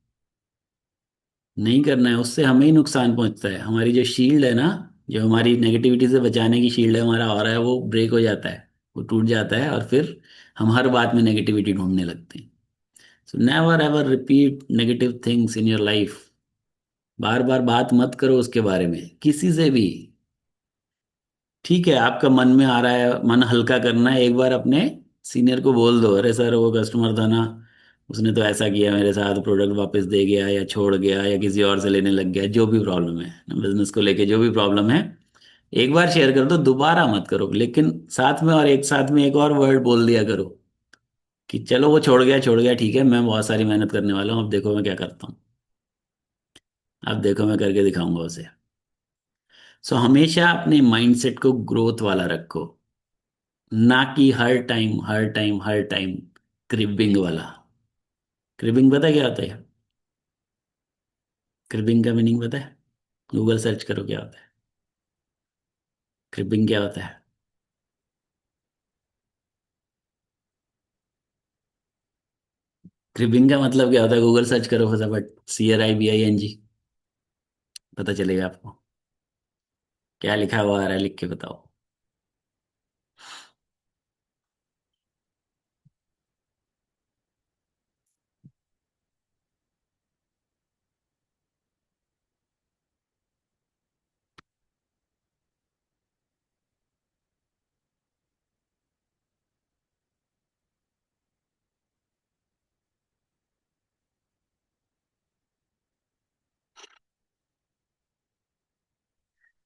नहीं करना है, उससे हमें ही नुकसान पहुंचता है। हमारी जो शील्ड है ना, जो हमारी नेगेटिविटी से बचाने की शील्ड है, हमारा ऑरा है, वो ब्रेक हो जाता है, वो टूट जाता है, और फिर हम हर बात में नेगेटिविटी ढूंढने लगते हैं। So never ever repeat negative things in your life. बार बार बात मत करो उसके बारे में किसी से भी। ठीक है, आपका मन में आ रहा है, मन हल्का करना है, एक बार अपने सीनियर को बोल दो, अरे सर वो कस्टमर था ना, उसने तो ऐसा किया मेरे साथ, प्रोडक्ट वापस दे गया या छोड़ गया या किसी और से लेने लग गया, जो भी प्रॉब्लम है बिजनेस को लेके, जो भी प्रॉब्लम है, एक बार शेयर कर दो, दोबारा मत करो। लेकिन साथ में, और एक साथ में एक और वर्ड बोल दिया करो कि चलो वो छोड़ गया, छोड़ गया, ठीक है, मैं बहुत सारी मेहनत करने वाला हूँ, अब देखो मैं क्या करता हूँ, अब देखो मैं करके दिखाऊंगा उसे। सो हमेशा अपने माइंडसेट को ग्रोथ वाला रखो, ना कि हर टाइम हर टाइम हर टाइम क्रिबिंग वाला। क्रिबिंग पता है क्या होता है? क्रिबिंग का मीनिंग पता है? गूगल सर्च करो क्या होता है। क्रिबिंग क्या होता है? क्रिबिंग का मतलब क्या होता है? गूगल सर्च करो फटाफट, CRIBING, पता चलेगा आपको। क्या लिखा हुआ आ रहा है, लिख के बताओ।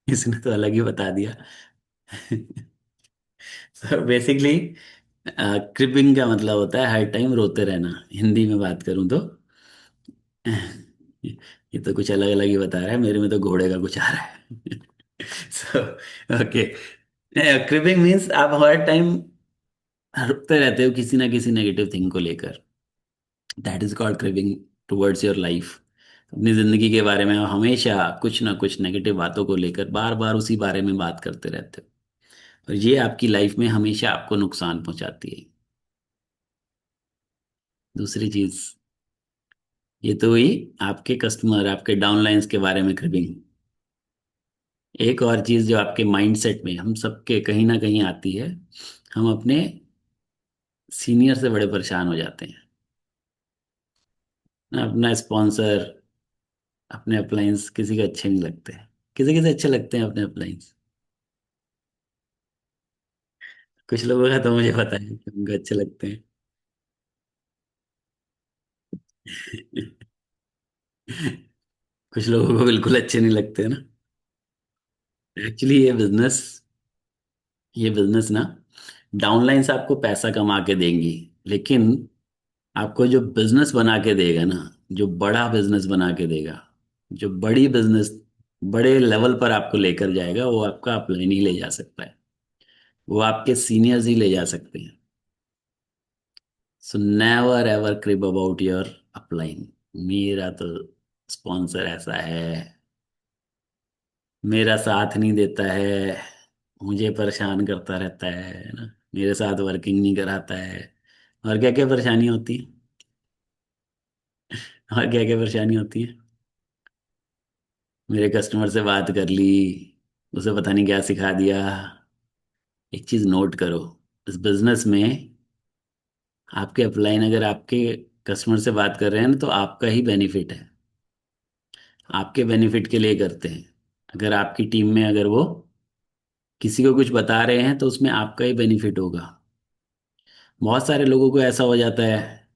इसने तो अलग ही बता दिया। बेसिकली क्रिबिंग का मतलब होता है हर टाइम रोते रहना, हिंदी में बात करूं तो। ये तो कुछ अलग अलग ही बता रहा है, मेरे में तो घोड़े का कुछ आ रहा है। सो ओके, क्रिबिंग मीन्स आप हर टाइम रोते रहते हो किसी ना किसी नेगेटिव थिंग को लेकर। That is called cribbing towards your life. अपनी जिंदगी के बारे में आप हमेशा कुछ ना कुछ नेगेटिव बातों को लेकर बार बार उसी बारे में बात करते रहते हो, और ये आपकी लाइफ में हमेशा आपको नुकसान पहुंचाती है। दूसरी चीज, ये तो हुई आपके कस्टमर, आपके डाउनलाइंस के बारे में क्रिबिंग। एक और चीज जो आपके माइंडसेट में हम सबके कहीं ना कहीं आती है, हम अपने सीनियर से बड़े परेशान हो जाते हैं ना। अपना स्पॉन्सर, अपने अप्लायंस किसी के अच्छे नहीं लगते। किसी किसी अच्छे लगते हैं अपने अप्लायंस, कुछ लोगों का तो मुझे पता है कि उनको अच्छे लगते हैं। कुछ लोगों को बिल्कुल अच्छे नहीं लगते ना। एक्चुअली ये बिजनेस ना, डाउनलाइंस आपको पैसा कमा के देंगी, लेकिन आपको जो बिजनेस बना के देगा ना, जो बड़ा बिजनेस बना के देगा, जो बड़ी बिजनेस, बड़े लेवल पर आपको लेकर जाएगा, वो आपका अपलाइन ही ले जा सकता है, वो आपके सीनियर्स ही ले जा सकते हैं। So never ever क्रिप about your upline. मेरा तो स्पॉन्सर ऐसा है, मेरा साथ नहीं देता है, मुझे परेशान करता रहता है ना, मेरे साथ वर्किंग नहीं कराता है, और क्या क्या परेशानी होती है, और क्या क्या परेशानी होती है। मेरे कस्टमर से बात कर ली, उसे पता नहीं क्या सिखा दिया। एक चीज नोट करो, इस बिजनेस में आपके अपलाइन अगर आपके कस्टमर से बात कर रहे हैं ना, तो आपका ही बेनिफिट है, आपके बेनिफिट के लिए करते हैं। अगर आपकी टीम में अगर वो किसी को कुछ बता रहे हैं, तो उसमें आपका ही बेनिफिट होगा। बहुत सारे लोगों को ऐसा हो जाता है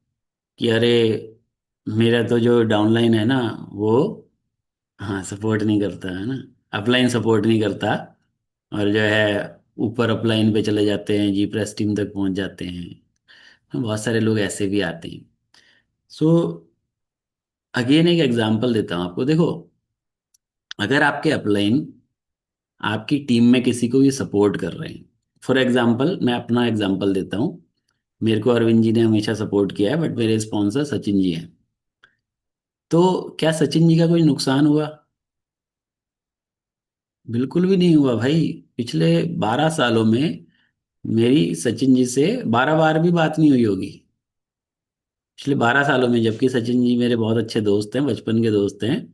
कि अरे, मेरा तो जो डाउनलाइन है ना, वो, हाँ, सपोर्ट नहीं करता है ना, अपलाइन सपोर्ट नहीं करता, और जो है ऊपर अपलाइन पे चले जाते हैं, जी प्रेस टीम तक पहुंच जाते हैं। हाँ, बहुत सारे लोग ऐसे भी आते हैं। सो अगेन एक एग्जांपल देता हूँ आपको, देखो, अगर आपके अपलाइन आपकी टीम में किसी को भी सपोर्ट कर रहे हैं, फॉर एग्जांपल मैं अपना एग्जांपल देता हूँ, मेरे को अरविंद जी ने हमेशा सपोर्ट किया है, बट मेरे स्पॉन्सर सचिन जी हैं। तो क्या सचिन जी का कोई नुकसान हुआ? बिल्कुल भी नहीं हुआ भाई। पिछले 12 सालों में मेरी सचिन जी से 12 बार भी बात नहीं हुई होगी, पिछले 12 सालों में, जबकि सचिन जी मेरे बहुत अच्छे दोस्त हैं, बचपन के दोस्त हैं।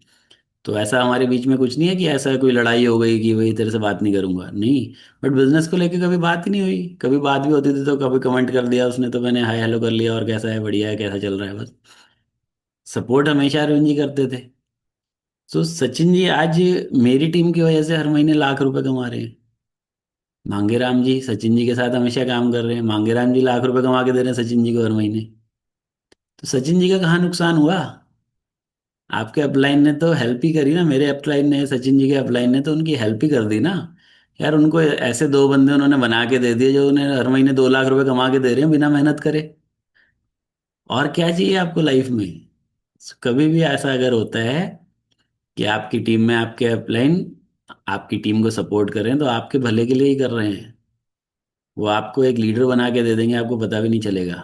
तो ऐसा हमारे बीच में कुछ नहीं है कि ऐसा कोई लड़ाई हो गई कि वही तेरे से बात नहीं करूंगा, नहीं। बट बिजनेस को लेके कभी बात ही नहीं हुई, कभी बात भी होती थी तो कभी कमेंट कर दिया उसने, तो मैंने हाय हेलो कर लिया, और कैसा है, बढ़िया है, कैसा चल रहा है, बस। सपोर्ट हमेशा अरविंद जी करते थे। तो सचिन जी आज मेरी टीम की वजह से हर महीने लाख रुपए कमा रहे हैं। मांगेराम जी सचिन जी के साथ हमेशा काम कर रहे हैं, मांगेराम जी लाख रुपए कमा के दे रहे हैं सचिन जी को हर महीने। तो सचिन जी का कहाँ नुकसान हुआ? आपके अपलाइन ने तो हेल्प ही करी ना, मेरे अपलाइन ने, सचिन जी के अपलाइन ने तो उनकी हेल्प ही कर दी ना। यार उनको ऐसे दो बंदे उन्होंने बना के दे दिए जो उन्हें हर महीने 2 लाख रुपए कमा के दे रहे हैं बिना मेहनत करे। और क्या चाहिए आपको लाइफ में? कभी भी ऐसा अगर होता है कि आपकी टीम में आपके अपलाइन आपकी टीम को सपोर्ट कर रहे हैं तो आपके भले के लिए ही कर रहे हैं। वो आपको एक लीडर बना के दे देंगे, आपको पता भी नहीं चलेगा।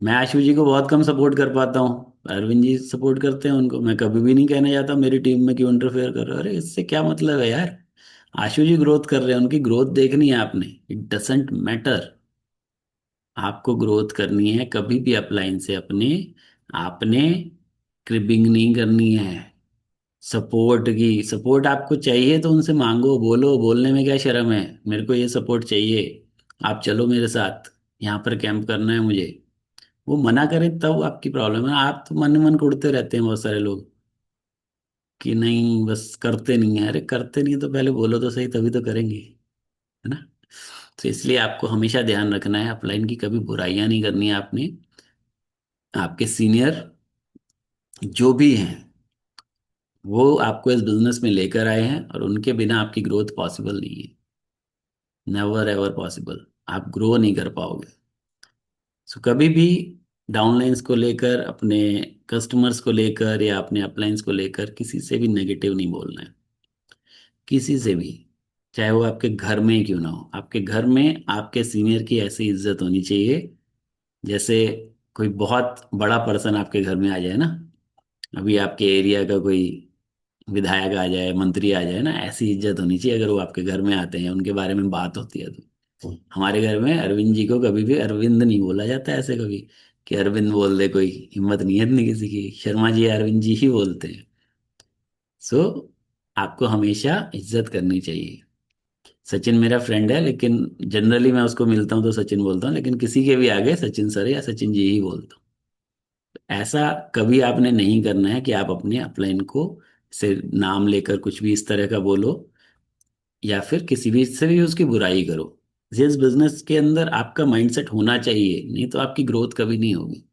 मैं आशु जी को बहुत कम सपोर्ट कर पाता हूँ, अरविंद जी सपोर्ट करते हैं उनको। मैं कभी भी नहीं कहने जाता मेरी टीम में क्यों इंटरफेयर कर रहे हो, अरे इससे क्या मतलब है यार। आशु जी ग्रोथ कर रहे हैं, उनकी ग्रोथ देखनी है आपने, इट डजेंट मैटर। आपको ग्रोथ करनी है, कभी भी अपलाइन से अपने आपने क्रिबिंग नहीं करनी है। सपोर्ट की, सपोर्ट आपको चाहिए तो उनसे मांगो, बोलो, बोलने में क्या शर्म है, मेरे को ये सपोर्ट चाहिए, आप चलो मेरे साथ, यहाँ पर कैंप करना है मुझे। वो मना करे तब आपकी प्रॉब्लम है। आप तो मन मन कुड़ते रहते हैं बहुत सारे लोग कि नहीं बस करते नहीं है, अरे करते नहीं है तो पहले बोलो तो सही, तभी तो करेंगे, है ना। तो इसलिए आपको हमेशा ध्यान रखना है, अपलाइन की कभी बुराइयां नहीं करनी है आपने। आपके सीनियर जो भी हैं वो आपको इस बिजनेस में लेकर आए हैं और उनके बिना आपकी ग्रोथ पॉसिबल नहीं है। Never ever possible. आप ग्रो नहीं कर पाओगे। सो कभी भी डाउनलाइंस को लेकर, अपने कस्टमर्स को लेकर या अपने अपलाइंस को लेकर किसी से भी नेगेटिव नहीं बोलना है। किसी से भी, चाहे वो आपके घर में ही क्यों ना हो। आपके घर में आपके सीनियर की ऐसी इज्जत होनी चाहिए जैसे कोई बहुत बड़ा पर्सन आपके घर में आ जाए ना, अभी आपके एरिया का कोई विधायक आ जाए, मंत्री आ जाए ना, ऐसी इज्जत होनी चाहिए अगर वो आपके घर में आते हैं, उनके बारे में बात होती है तो। हमारे घर में अरविंद जी को कभी भी अरविंद नहीं बोला जाता है ऐसे कभी कि अरविंद बोल दे, कोई हिम्मत नहीं है इतनी किसी की, शर्मा जी अरविंद जी ही बोलते हैं। सो आपको हमेशा इज्जत करनी चाहिए। सचिन मेरा फ्रेंड है लेकिन जनरली मैं उसको मिलता हूँ तो सचिन बोलता हूँ, लेकिन किसी के भी आगे सचिन सर या सचिन जी ही बोलता हूँ। ऐसा कभी आपने नहीं करना है कि आप अपने अपलाइन को से नाम लेकर कुछ भी इस तरह का बोलो या फिर किसी भी से भी उसकी बुराई करो। जिस बिजनेस के अंदर आपका माइंडसेट होना चाहिए, नहीं तो आपकी ग्रोथ कभी नहीं होगी।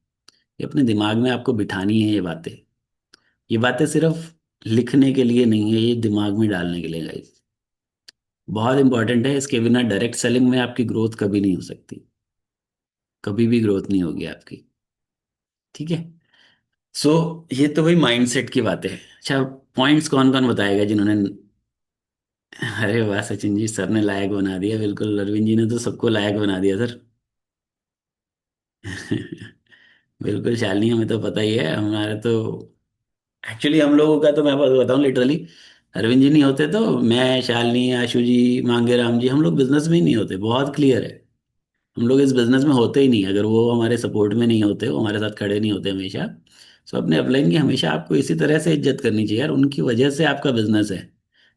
ये अपने दिमाग में आपको बिठानी है ये बातें। ये बातें सिर्फ लिखने के लिए नहीं है, ये दिमाग में डालने के लिए गाइस। बहुत इंपॉर्टेंट है, इसके बिना डायरेक्ट सेलिंग में आपकी ग्रोथ कभी नहीं हो सकती। कभी भी ग्रोथ नहीं होगी आपकी। ठीक है। सो ये तो भाई माइंडसेट की बात है। अच्छा, पॉइंट्स कौन कौन बताएगा जिन्होंने, अरे वाह सचिन जी, सर ने लायक बना दिया, बिल्कुल अरविंद जी ने तो सबको लायक बना दिया सर। बिल्कुल शालिनी, हमें तो पता ही है, हमारे तो एक्चुअली हम लोगों का तो मैं बस बताऊं लिटरली, अरविंद जी नहीं होते तो मैं, शालिनी, आशु जी, मांगेराम जी, हम लोग बिजनेस में ही नहीं होते, बहुत क्लियर है। हम लोग इस बिजनेस में होते ही नहीं अगर वो हमारे सपोर्ट में नहीं होते, वो हमारे साथ खड़े नहीं होते हमेशा। सो अपने अपलाइन की हमेशा आपको इसी तरह से इज्जत करनी चाहिए यार, उनकी वजह से आपका बिजनेस है।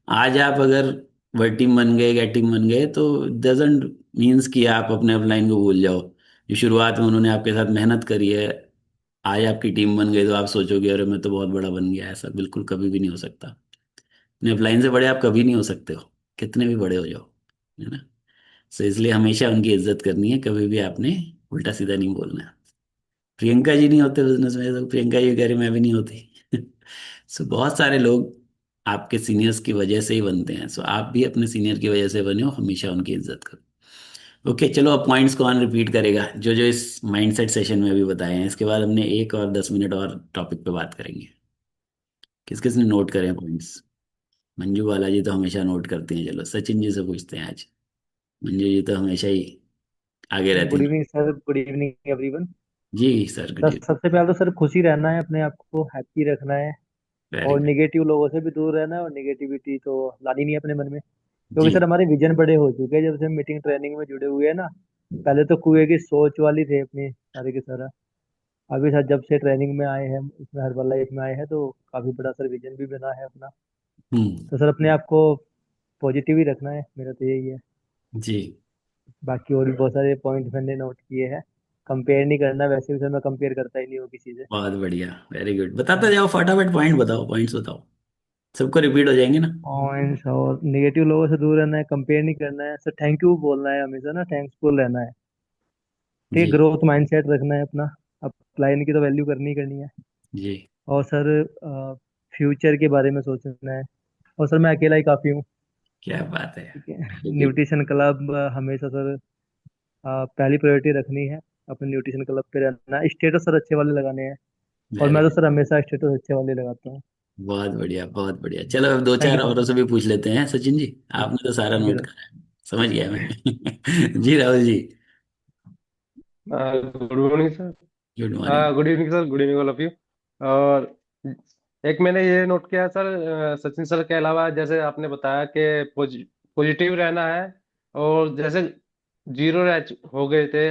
आज आप अगर वर्ल्ड टीम बन गए, गेट टीम बन गए, तो डजेंट मीन्स कि आप अपने अपलाइन को भूल जाओ। जो शुरुआत में उन्होंने आपके साथ मेहनत करी है, आज आपकी टीम बन गई तो आप सोचोगे अरे मैं तो बहुत बड़ा बन गया, ऐसा बिल्कुल कभी भी नहीं हो सकता। अपने अपलाइन से बड़े आप कभी नहीं हो सकते हो, कितने भी बड़े हो जाओ, है ना। सो इसलिए हमेशा उनकी इज्जत करनी है, कभी भी आपने उल्टा सीधा नहीं बोलना है। प्रियंका जी नहीं होते बिजनेस में तो प्रियंका जी कह रही मैं भी नहीं होती। सो बहुत सारे लोग आपके सीनियर्स की वजह से ही बनते हैं, सो आप भी अपने सीनियर की वजह से बने हो, हमेशा उनकी इज्जत करो। ओके चलो, अब पॉइंट्स कौन रिपीट करेगा जो जो इस माइंडसेट सेशन में अभी बताए हैं, इसके बाद हमने 1 और 10 मिनट और टॉपिक पे बात करेंगे। किस किस ने नोट करे हैं पॉइंट्स? मंजू बालाजी तो हमेशा नोट करती हैं, चलो सचिन जी से पूछते हैं आज। मंजू जी तो हमेशा ही आगे रहती गुड हैं। Evening sir, good evening everyone. जी सर, गुड सर इवनिंग। सबसे पहले तो सर खुशी रहना है, अपने आप को हैप्पी रखना है वेरी और गुड। निगेटिव लोगों से भी दूर रहना है, और निगेटिविटी तो लानी नहीं है अपने मन में, क्योंकि जी। सर हमारे विजन बड़े हो चुके हैं जब से मीटिंग ट्रेनिंग में जुड़े हुए हैं ना। पहले तो कुएं की सोच वाली थे अपनी सारे के सारा। अभी सर जब से ट्रेनिंग में आए हैं, इसमें हर्बल लाइफ में आए हैं, तो काफी बड़ा सर विजन भी बना है अपना। हम्म। तो सर अपने आप को पॉजिटिव ही रखना है, मेरा तो यही है। जी। बाकी और भी बहुत सारे पॉइंट मैंने नोट किए हैं। कंपेयर नहीं करना, वैसे भी सर मैं कंपेयर करता ही नहीं हूँ किसी से। बहुत बढ़िया, वेरी गुड, बताते जाओ फटाफट, पॉइंट बताओ, पॉइंट्स बताओ, सबको रिपीट हो जाएंगे ना। पॉइंट्स और निगेटिव लोगों से दूर रहना है, कंपेयर नहीं करना है सर, थैंक यू बोलना है हमेशा ना, थैंकफुल रहना है। ठीक है, जी। ग्रोथ माइंडसेट रखना है अपना। अब क्लाइंट की तो वैल्यू करनी ही करनी है। जी। और सर फ्यूचर के बारे में सोचना है। और सर मैं अकेला ही काफ़ी हूँ। क्या बात है। ठीक है। Very good. न्यूट्रिशन क्लब हमेशा सर पहली प्रायोरिटी रखनी है। अपने न्यूट्रिशन क्लब पे रहना है, स्टेटस सर अच्छे वाले लगाने हैं। और वेरी मैं तो गुड। सर हमेशा स्टेटस अच्छे वाले लगाता हूँ। बहुत बढ़िया, बहुत बढ़िया। चलो अब दो थैंक यू चार सो औरों मच। से भी पूछ लेते हैं सचिन जी। ठीक आपने तो सारा ठीक है नोट सर। करा है। समझ गया मैं। जी Rahul ji. Good morning sir. Good morning. Good evening sir, good evening all of you. और एक मैंने ये नोट किया सर, सचिन सर के अलावा जैसे आपने बताया कि पॉजिटिव रहना है। और जैसे जीरो रह हो गए थे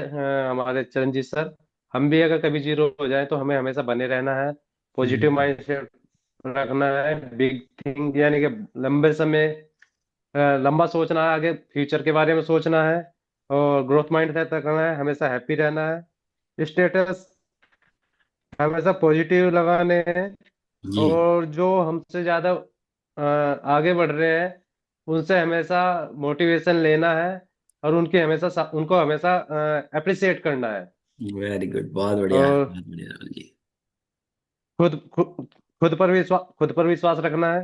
हमारे चरणजीत सर, हम भी अगर कभी जीरो हो जाए तो हमें हमेशा बने रहना है। पॉजिटिव बिल्कुल। माइंड सेट रखना है, बिग थिंग यानी कि लंबे समय, लंबा सोचना है, आगे फ्यूचर के बारे में सोचना है। और ग्रोथ माइंड सेट रखना है, हमेशा हैप्पी रहना है। स्टेटस हमेशा पॉजिटिव लगाने हैं। जी। और जो हमसे ज्यादा आगे बढ़ रहे हैं उनसे हमेशा मोटिवेशन लेना है। और उनको हमेशा अप्रिसिएट करना है। वेरी गुड, बहुत बढ़िया, और बहुत बढ़िया राहुल जी। खुद पर विश्वास रखना है।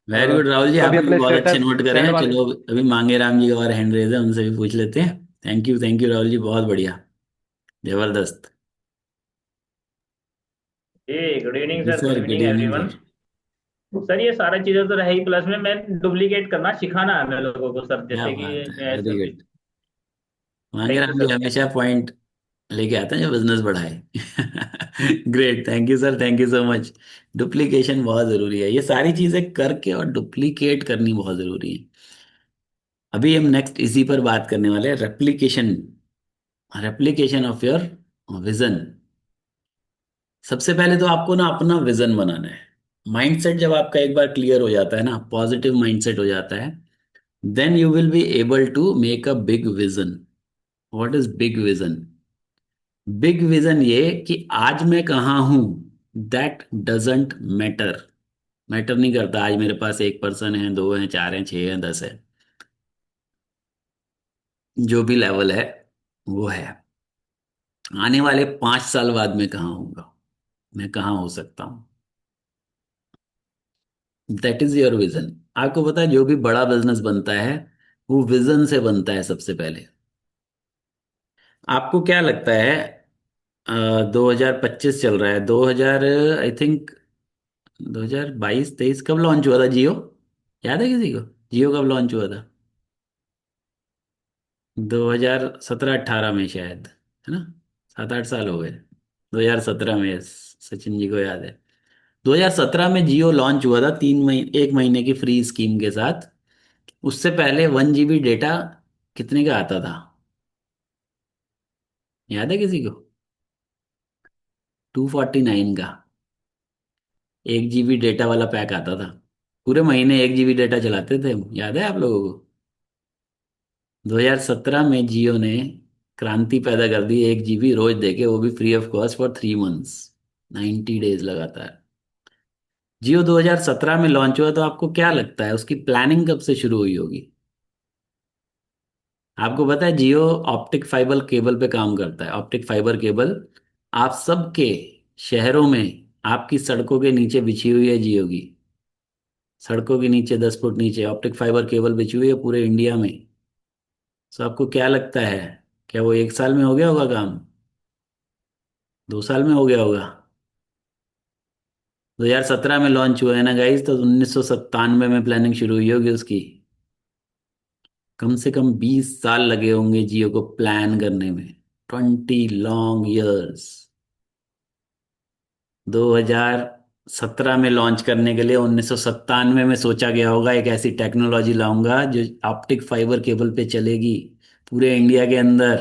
वेरी गुड राहुल जी, कभी आपने भी अपने बहुत अच्छे स्टेटस नोट करे सेंड हैं। वाले। चलो अभी मांगे राम जी का और हैंड रेज है, उनसे भी पूछ लेते हैं। थैंक यू राहुल जी, बहुत बढ़िया। जबरदस्त। जी गुड इवनिंग जी sir, good sir, good evening evening everyone. Sir. Sir ये सारी चीजें तो रही, प्लस में मैं डुप्लीकेट करना सिखाना है मैं लोगों को सर, क्या जैसे कि बात है, मैं वेरी सर। गुड। मांगे thank you Ram ji sir, thank हमेशा पॉइंट लेके आते हैं जो बिजनेस बढ़ाए। Great, thank you sir, thank you so much. Duplication बहुत जरूरी है, ये सारी चीजें करके और डुप्लीकेट करनी बहुत जरूरी है। अभी हम नेक्स्ट इसी पर बात करने वाले हैं, replication. Replication of your vision. सबसे पहले तो आपको ना अपना विजन बनाना है। माइंडसेट जब आपका एक बार क्लियर हो जाता है ना, पॉजिटिव माइंडसेट हो जाता है, then you will be able to make a big vision. What is big vision? Big vision ये कि आज मैं कहाँ हूं, दैट डजेंट मैटर। मैटर नहीं करता आज मेरे पास एक पर्सन है, दो है, चार है, छह है, 10 है। जो भी लेवल है वो है। आने वाले 5 साल बाद मैं कहाँ हूँगा, मैं कहाँ हो सकता हूँ। That is your vision. आपको पता है जो भी बड़ा बिजनेस बनता है वो विजन से बनता है सबसे पहले। आपको क्या लगता है, 2025 चल रहा है, 2000 आई थिंक 2022-23 कब लॉन्च हुआ था जियो? याद है किसी को? जियो कब लॉन्च हुआ था? 2017-18 में शायद, है ना? 7-8 साल हो गए। 2017 में, सचिन जी को याद है। 2017 में जियो लॉन्च हुआ था, 3 महीने, 1 महीने की फ्री स्कीम के साथ। उससे पहले 1 GB डेटा कितने का आता था? याद है किसी को? 249 का 1 GB डेटा वाला पैक आता था। पूरे महीने 1 GB डेटा चलाते थे हम, याद है आप लोगों को? 2017 में जियो ने क्रांति पैदा कर दी, 1 GB रोज देके, वो भी free of cost for 3 months, 90 days लगातार। जियो 2017 में लॉन्च हुआ, तो आपको क्या लगता है उसकी प्लानिंग कब से शुरू हुई होगी? आपको पता है जियो ऑप्टिक फाइबर केबल पे काम करता है। ऑप्टिक फाइबर केबल आप सबके शहरों में, आपकी सड़कों के नीचे बिछी हुई है जियो की। सड़कों के नीचे 10 फुट नीचे ऑप्टिक फाइबर केबल बिछी हुई है पूरे इंडिया में। तो आपको क्या लगता है, क्या वो 1 साल में हो गया होगा काम? 2 साल में हो गया होगा? 2017 में लॉन्च हुआ है ना गाइस, तो 1997 में प्लानिंग शुरू हुई होगी उसकी। कम से कम 20 साल लगे होंगे जियो को प्लान करने में। 20 लॉन्ग ईयर्स। 2017 में लॉन्च करने के लिए 1997 में सोचा गया होगा एक ऐसी टेक्नोलॉजी लाऊंगा जो ऑप्टिक फाइबर केबल पे चलेगी पूरे इंडिया के अंदर।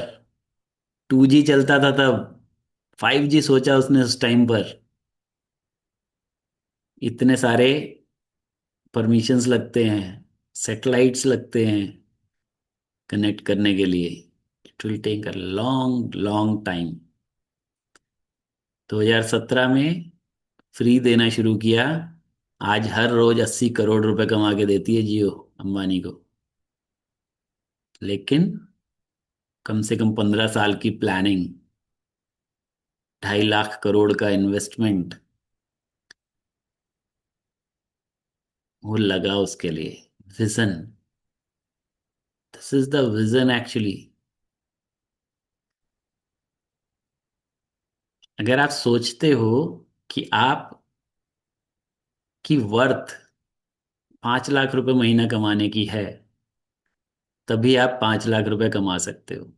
2G चलता था तब, 5G सोचा उसने उस टाइम पर। इतने सारे परमिशंस लगते हैं, सैटेलाइट्स लगते हैं कनेक्ट करने के लिए। It will take a long long time. 2017 में फ्री देना शुरू किया। आज हर रोज 80 करोड़ रुपए कमा के देती है जियो अंबानी को। लेकिन कम से कम 15 साल की प्लानिंग। 2.5 लाख करोड़ का इन्वेस्टमेंट वो लगा उसके लिए। Vision, this is the vision actually. अगर आप सोचते हो कि आप की वर्थ 5 लाख रुपए महीना कमाने की है, तभी आप 5 लाख रुपए कमा सकते हो।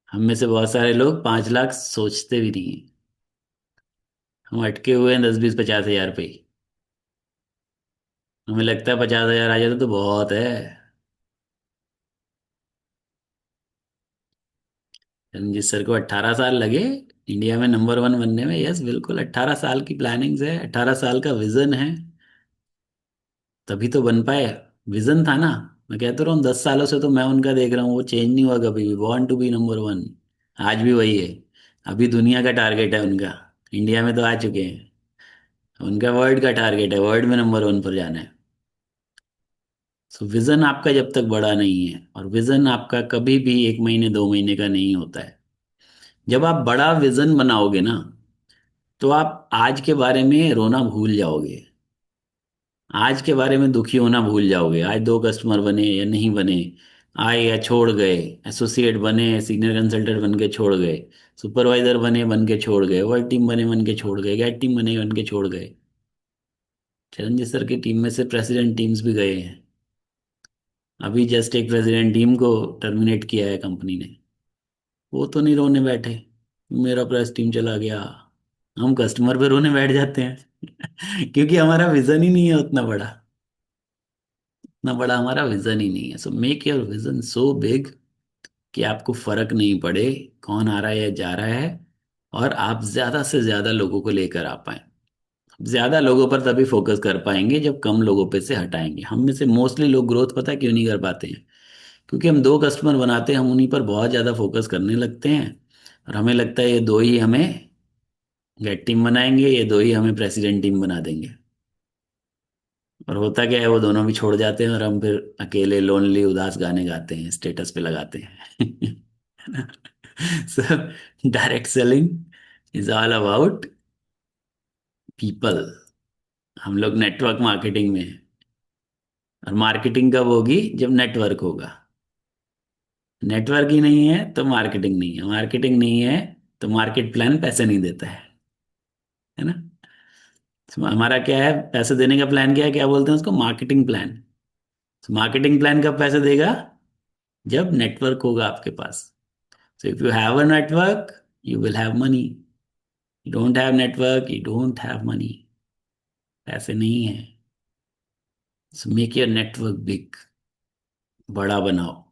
हम में से बहुत सारे लोग 5 लाख सोचते भी नहीं हैं। हम अटके हुए हैं 10 20 50 हजार पे ही। हमें लगता है 50 हजार आ जाए तो बहुत है। रणजीत सर को 18 साल लगे इंडिया में नंबर 1 बनने में। यस बिल्कुल, 18 साल की प्लानिंग्स है, 18 साल का विजन है, तभी तो बन पाए। विजन था ना। मैं कहता रहा हूँ 10 सालों से तो मैं उनका देख रहा हूँ, वो चेंज नहीं हुआ कभी भी। वांट टू बी नंबर 1, आज भी वही है। अभी दुनिया का टारगेट है उनका, इंडिया में तो आ चुके हैं। उनका वर्ल्ड का टारगेट है, वर्ल्ड में नंबर 1 पर जाना है। सो विजन आपका जब तक बड़ा नहीं है, और विजन आपका कभी भी 1 महीने 2 महीने का नहीं होता है। जब आप बड़ा विजन बनाओगे ना, तो आप आज के बारे में रोना भूल जाओगे। आज के बारे में दुखी होना भूल जाओगे। आज 2 कस्टमर बने या नहीं बने, आए या छोड़ गए, एसोसिएट बने, सीनियर कंसल्टेंट बन के छोड़ गए, सुपरवाइजर बने बन के छोड़ गए, वर्क टीम बने बन के छोड़ गए, गेट टीम बने बन के छोड़ गए। चिरंजीव सर की टीम में से प्रेसिडेंट टीम्स भी गए हैं। अभी जस्ट एक प्रेसिडेंट टीम को टर्मिनेट किया है कंपनी ने। वो तो नहीं रोने बैठे, मेरा प्रेस टीम चला गया। हम कस्टमर पे रोने बैठ जाते हैं क्योंकि हमारा विजन ही नहीं है उतना बड़ा। उतना बड़ा हमारा विजन ही नहीं है। So make your vision so big कि आपको फर्क नहीं पड़े कौन आ रहा है या जा रहा है, और आप ज्यादा से ज्यादा लोगों को लेकर आ पाए। ज्यादा लोगों पर तभी फोकस कर पाएंगे जब कम लोगों पे से हटाएंगे। हम में से मोस्टली लोग ग्रोथ पता है क्यों नहीं कर पाते हैं? क्योंकि हम 2 कस्टमर बनाते हैं, हम उन्हीं पर बहुत ज्यादा फोकस करने लगते हैं, और हमें लगता है ये दो ही हमें गेट टीम बनाएंगे, ये दो ही हमें प्रेसिडेंट टीम बना देंगे। और होता क्या है, वो दोनों भी छोड़ जाते हैं और हम फिर अकेले लोनली उदास गाने गाते हैं, स्टेटस पे लगाते हैं so direct selling is all about people. हम लोग नेटवर्क मार्केटिंग में हैं। और मार्केटिंग कब होगी? जब नेटवर्क होगा। नेटवर्क ही नहीं है तो मार्केटिंग नहीं है, मार्केटिंग नहीं है तो मार्केट प्लान पैसे नहीं देता है ना। तो हमारा क्या है, पैसे देने का प्लान क्या है, क्या बोलते हैं उसको? Marketing plan. मार्केटिंग प्लान कब पैसे देगा? जब नेटवर्क होगा आपके पास। So if you have a network, you will have money. You don't have network, you don't have money. पैसे नहीं है। So make your network big, बड़ा बनाओ।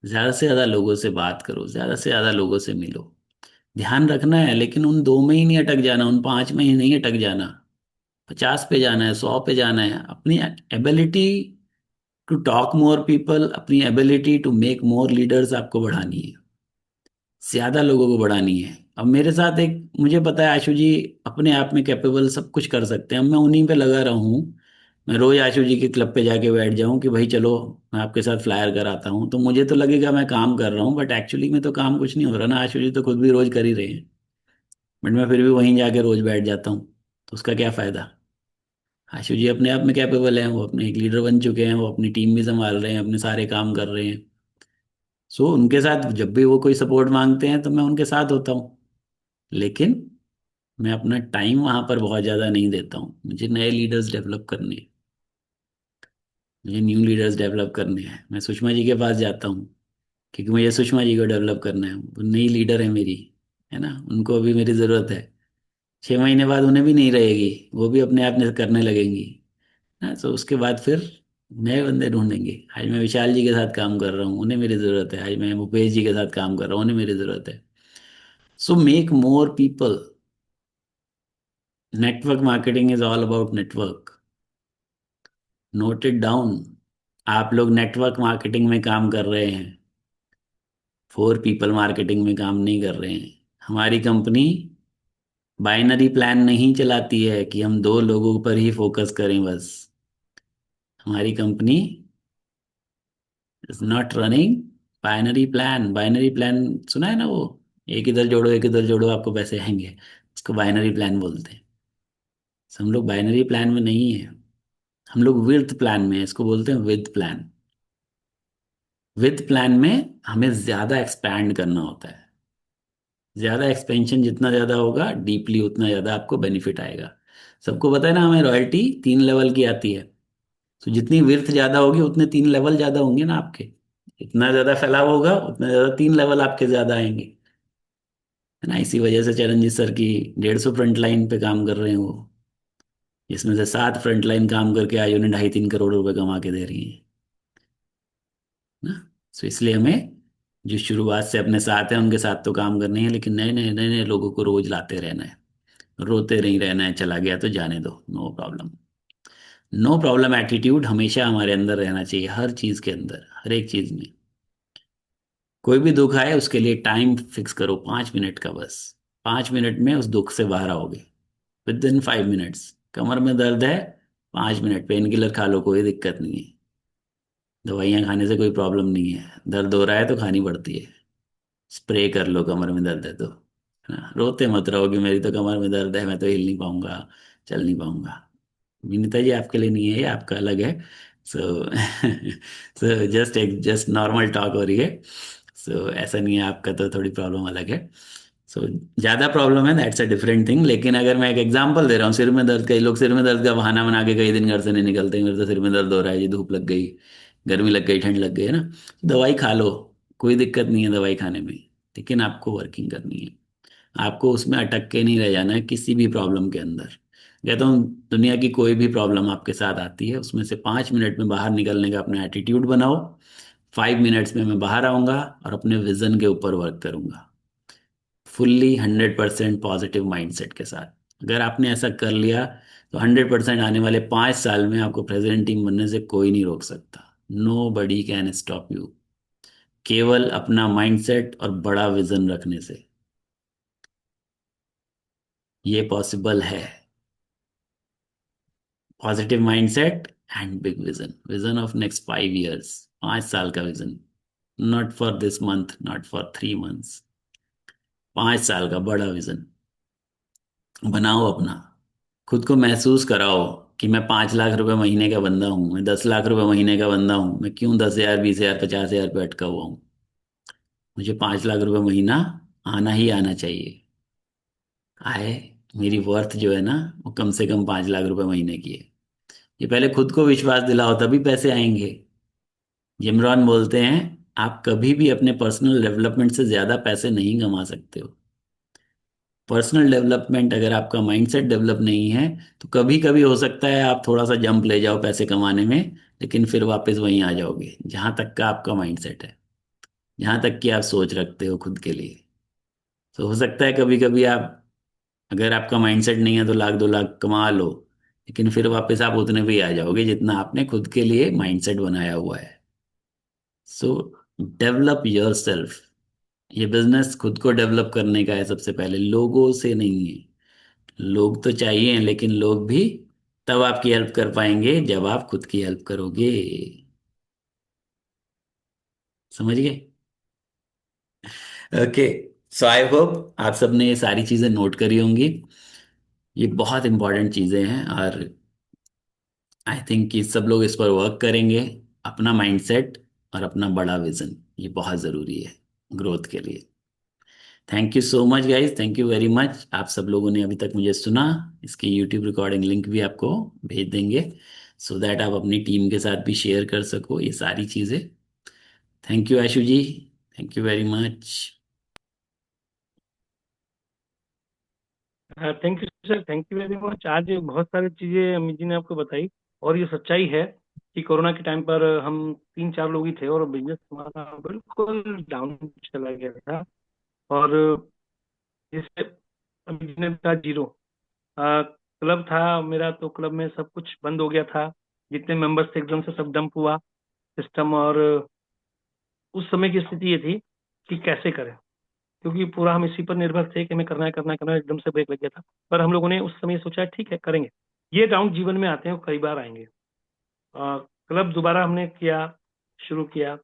ज्यादा से ज्यादा लोगों से बात करो, ज्यादा से ज्यादा लोगों से मिलो। ध्यान रखना है, लेकिन उन 2 में ही नहीं अटक जाना, उन 5 में ही नहीं अटक जाना। 50 पे जाना है, 100 पे जाना है। अपनी ability to talk more people, अपनी ability to make more leaders आपको बढ़ानी है। ज्यादा लोगों को बढ़ानी है। अब मेरे साथ एक, मुझे पता है आशु जी अपने आप में कैपेबल सब कुछ कर सकते हैं। अब मैं उन्हीं पे लगा रहा हूँ। मैं रोज आशु जी के क्लब पे जाके बैठ जाऊं कि भाई चलो मैं आपके साथ फ्लायर कराता हूँ, तो मुझे तो लगेगा मैं काम कर रहा हूँ, बट एक्चुअली में तो काम कुछ नहीं हो रहा ना। आशु जी तो खुद भी रोज कर ही रहे हैं, बट मैं फिर भी वहीं जाके रोज बैठ जाता हूँ। तो उसका क्या फायदा? आशु जी अपने आप में कैपेबल हैं, वो अपने एक लीडर बन चुके हैं, वो अपनी टीम भी संभाल रहे हैं, अपने सारे काम कर रहे हैं। सो उनके साथ जब भी वो कोई सपोर्ट मांगते हैं तो मैं उनके साथ होता हूँ। लेकिन मैं अपना टाइम वहां पर बहुत ज्यादा नहीं देता हूँ। मुझे नए लीडर्स डेवलप करने हैं, मुझे न्यू लीडर्स डेवलप करने हैं। मैं सुषमा जी के पास जाता हूँ क्योंकि मुझे सुषमा जी को डेवलप करना है। वो नई लीडर है मेरी, है ना, उनको अभी मेरी जरूरत है। 6 महीने बाद उन्हें भी नहीं रहेगी, वो भी अपने आप ने करने लगेंगी ना। तो उसके बाद फिर नए बंदे ढूंढेंगे। आज मैं विशाल जी के साथ काम कर रहा हूँ, उन्हें मेरी जरूरत है। आज मैं भूपेश जी के साथ काम कर रहा हूँ, उन्हें मेरी जरूरत है। So make more people. Network marketing is all about network. Note it down. आप लोग नेटवर्क मार्केटिंग में काम कर रहे हैं, फोर पीपल मार्केटिंग में काम नहीं कर रहे हैं। हमारी कंपनी बाइनरी प्लान नहीं चलाती है कि हम 2 लोगों पर ही फोकस करें बस। हमारी company is not running binary plan. Binary plan सुना है ना वो? एक इधर जोड़ो एक इधर जोड़ो आपको पैसे आएंगे। इसको बाइनरी प्लान बोलते हैं। So, हम लोग बाइनरी प्लान में नहीं है, हम लोग विड्थ प्लान में हैं। इसको बोलते हैं विद प्लान। विद प्लान में हमें ज्यादा एक्सपैंड करना होता है। ज्यादा एक्सपेंशन जितना ज्यादा होगा डीपली उतना ज्यादा आपको बेनिफिट आएगा। सबको पता है ना, हमें रॉयल्टी 3 लेवल की आती है। तो जितनी विड्थ ज्यादा होगी उतने 3 लेवल ज्यादा होंगे ना आपके। इतना ज्यादा फैलाव होगा उतना ज्यादा 3 लेवल आपके ज्यादा आएंगे। है ना, इसी वजह से चरणजीत सर की 150 फ्रंट लाइन पे काम कर रहे हैं वो, जिसमें से 7 फ्रंट लाइन काम करके आज उन्हें 2.5-3 करोड़ रुपए कमा के दे रही है ना। तो इसलिए हमें जो शुरुआत से अपने साथ है उनके साथ तो काम करनी है, लेकिन नए नए लोगों को रोज लाते रहना है। रोते नहीं रहना है, चला गया तो जाने दो, no problem. No problem attitude हमेशा हमारे अंदर रहना चाहिए, हर चीज के अंदर, हर एक चीज में। कोई भी दुख आए उसके लिए टाइम फिक्स करो, 5 मिनट का बस। 5 मिनट में उस दुख से बाहर आओगे, विद इन 5 मिनट्स। कमर में दर्द है, 5 मिनट पेन किलर खा लो, कोई दिक्कत नहीं है। दवाइयाँ खाने से कोई प्रॉब्लम नहीं है, दर्द हो रहा है तो खानी पड़ती है। स्प्रे कर लो कमर में दर्द है तो, है ना। रोते मत रहो कि मेरी तो कमर में दर्द है, मैं तो हिल नहीं पाऊंगा, चल नहीं पाऊंगा। विनीता जी आपके लिए नहीं है, ये आपका अलग है। सो सो जस्ट नॉर्मल टॉक हो रही है। सो ऐसा नहीं है, आपका तो थोड़ी प्रॉब्लम अलग है। सो ज्यादा प्रॉब्लम है, दैट्स अ डिफरेंट थिंग। लेकिन अगर मैं एक एग्जांपल दे रहा हूँ, सिर में दर्द, कई लोग सिर में दर्द का बहाना बना के कई दिन घर से नहीं निकलते, मेरे तो सिर में दर्द हो रहा है, ये धूप लग गई, गर्मी लग गई, ठंड लग गई, है ना। दवाई खा लो, कोई दिक्कत नहीं है दवाई खाने में। लेकिन आपको वर्किंग करनी है, आपको उसमें अटक के नहीं रह जाना है किसी भी प्रॉब्लम के अंदर। कहता हूँ दुनिया की कोई भी प्रॉब्लम आपके साथ आती है, उसमें से 5 मिनट में बाहर निकलने का अपना एटीट्यूड बनाओ। 5 मिनट्स में मैं बाहर आऊंगा और अपने विजन के ऊपर वर्क करूंगा, फुल्ली 100% पॉजिटिव माइंडसेट के साथ। अगर आपने ऐसा कर लिया तो 100% आने वाले 5 साल में आपको प्रेसिडेंट टीम बनने से कोई नहीं रोक सकता। Nobody can stop you, केवल अपना माइंडसेट और बड़ा विजन रखने से ये पॉसिबल है। Positive mindset and big vision, vision of next 5 years, 5 साल का vision. Not for this month, not for 3 months, 5 साल का बड़ा विजन बनाओ अपना। खुद को महसूस कराओ कि मैं 5 लाख रुपए महीने का बंदा हूँ, मैं 10 लाख रुपए महीने का बंदा हूँ, मैं क्यों 10,000, 20,000, 50,000 पे अटका हुआ हूँ। मुझे 5 लाख रुपए महीना आना ही आना चाहिए। आए, मेरी वर्थ जो है ना वो कम से कम 5 लाख रुपए महीने की है। ये पहले खुद को विश्वास दिलाओ, तभी पैसे आएंगे। जिम रॉन बोलते हैं, आप कभी भी अपने पर्सनल डेवलपमेंट से ज्यादा पैसे नहीं कमा सकते हो। पर्सनल डेवलपमेंट, अगर आपका माइंडसेट डेवलप नहीं है तो कभी कभी हो सकता है आप थोड़ा सा जंप ले जाओ पैसे कमाने में, लेकिन फिर वापस वहीं आ जाओगे जहां तक का आपका माइंडसेट है, जहां तक कि आप सोच रखते हो खुद के लिए। तो हो सकता है कभी कभी आप, अगर आपका माइंडसेट नहीं है तो 1,00,000 2 लाख कमा लो, लेकिन फिर वापस आप उतने पे ही आ जाओगे जितना आपने खुद के लिए माइंडसेट बनाया हुआ है। सो डेवलप योर सेल्फ। ये बिजनेस खुद को डेवलप करने का है सबसे पहले, लोगों से नहीं है। लोग तो चाहिए, लेकिन लोग भी तब आपकी हेल्प कर पाएंगे जब आप खुद की हेल्प करोगे। समझ गए? ओके। सो आई होप आप सबने ये सारी चीजें नोट करी होंगी। ये बहुत इंपॉर्टेंट चीजें हैं और आई थिंक कि सब लोग इस पर वर्क करेंगे। अपना माइंडसेट और अपना बड़ा विजन, ये बहुत ज़रूरी है ग्रोथ के लिए। Thank you so much guys, thank you very much. आप सब लोगों ने अभी तक मुझे सुना। इसकी यूट्यूब रिकॉर्डिंग लिंक भी आपको भेज देंगे, सो दैट आप अपनी टीम के साथ भी शेयर कर सको ये सारी चीज़ें। Thank you Ashu ji, thank you very much. Thank you sir, thank you very much. आज बहुत सारी चीजें अमित जी ने आपको बताई, और ये सच्चाई है कि कोरोना के टाइम पर हम 3-4 लोग ही थे और बिजनेस हमारा बिल्कुल डाउन चला गया था। और जिससे अमित जी ने कहा जीरो, क्लब था मेरा, तो क्लब में सब कुछ बंद हो गया था। जितने मेंबर्स थे एकदम से सब डंप हुआ सिस्टम। और उस समय की स्थिति ये थी कि कैसे करें, क्योंकि पूरा हम इसी पर निर्भर थे कि हमें करना है करना है करना है। एकदम से ब्रेक लग गया था, पर हम लोगों ने उस समय सोचा ठीक है करेंगे। ये डाउन जीवन में आते हैं, कई बार आएंगे। क्लब दोबारा हमने किया, शुरू किया।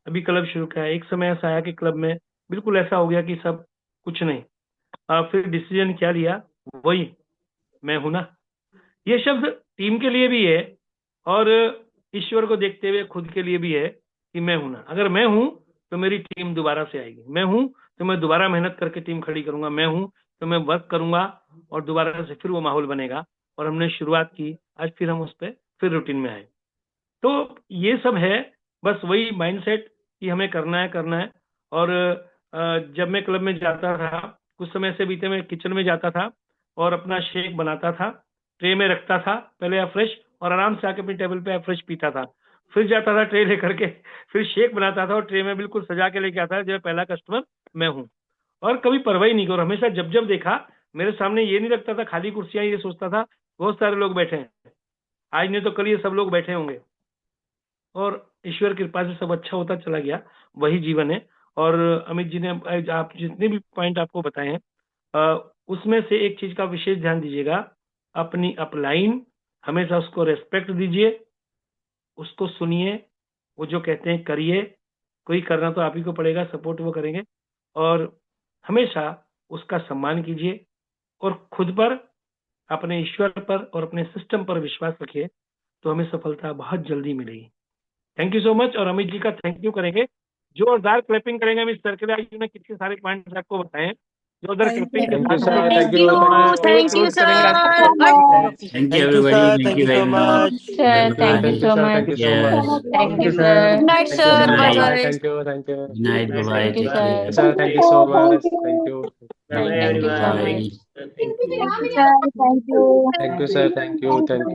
अभी क्लब शुरू किया, एक समय ऐसा आया कि क्लब में बिल्कुल ऐसा हो गया कि सब कुछ नहीं। फिर डिसीजन क्या लिया, वही मैं हूं ना। ये शब्द टीम के लिए भी है और ईश्वर को देखते हुए खुद के लिए भी है कि मैं हूं ना। अगर मैं हूं तो मेरी टीम दोबारा से आएगी, मैं हूं तो मैं दोबारा मेहनत करके टीम खड़ी करूंगा, मैं हूं तो मैं वर्क करूंगा और दोबारा से फिर वो माहौल बनेगा। और हमने शुरुआत की, आज फिर हम उस पर फिर रूटीन में आए। तो ये सब है, बस वही माइंडसेट कि हमें करना है। और जब मैं क्लब में जाता था, कुछ समय से बीते, मैं किचन में जाता था और अपना शेक बनाता था, ट्रे में रखता था पहले अफ्रेश, और आराम से आके अपनी टेबल पे अफ्रेश पीता था। फिर जाता था ट्रे लेकर के, फिर शेक बनाता था और ट्रे में बिल्कुल सजा के लेके आता था, जो पहला कस्टमर मैं हूँ। और कभी परवाह ही नहीं की, और हमेशा जब जब देखा मेरे सामने ये नहीं रखता था खाली कुर्सियां, ये सोचता था बहुत सारे लोग बैठे हैं, आज नहीं तो कल ये सब लोग बैठे होंगे। और ईश्वर की कृपा से सब अच्छा होता चला गया, वही जीवन है। और अमित जी ने आप जितने भी पॉइंट आपको बताए हैं, उसमें से एक चीज का विशेष ध्यान दीजिएगा, अपनी अपलाइन हमेशा उसको रेस्पेक्ट दीजिए, उसको सुनिए, वो जो कहते हैं करिए। कोई करना तो आप ही को पड़ेगा, सपोर्ट वो करेंगे। और हमेशा उसका सम्मान कीजिए और खुद पर, अपने ईश्वर पर और अपने सिस्टम पर विश्वास रखिए, तो हमें सफलता बहुत जल्दी मिलेगी। Thank you so much. और अमित जी का थैंक यू करेंगे, जोरदार क्लैपिंग करेंगे अमित सर के लिए। आज उन्होंने कितने सारे पॉइंट्स आपको बताए हैं, जोरदार क्लैपिंग के थैंक साथ यू हम सर, लोग थैंक Thank यू, you, को thank you, क्लोज करेंगे आज sir. का। Thank you thank you everybody, sir, thank thank you you so very much. Much. Sir, bye thank you bye, thank you so sir, much. Thank you so much, take Thank thank you, you sir. Sir. Good night, thank you sir. Sir, Bye bye care. Bye, bye. Thank you, thank you, good night, bye bye, Thank you, take sir. Care. Sir thank you so much, thank you, bye bye Thank you so everyone. much. Thank you. Sir, thank you. Thank you sir, thank you, thank you.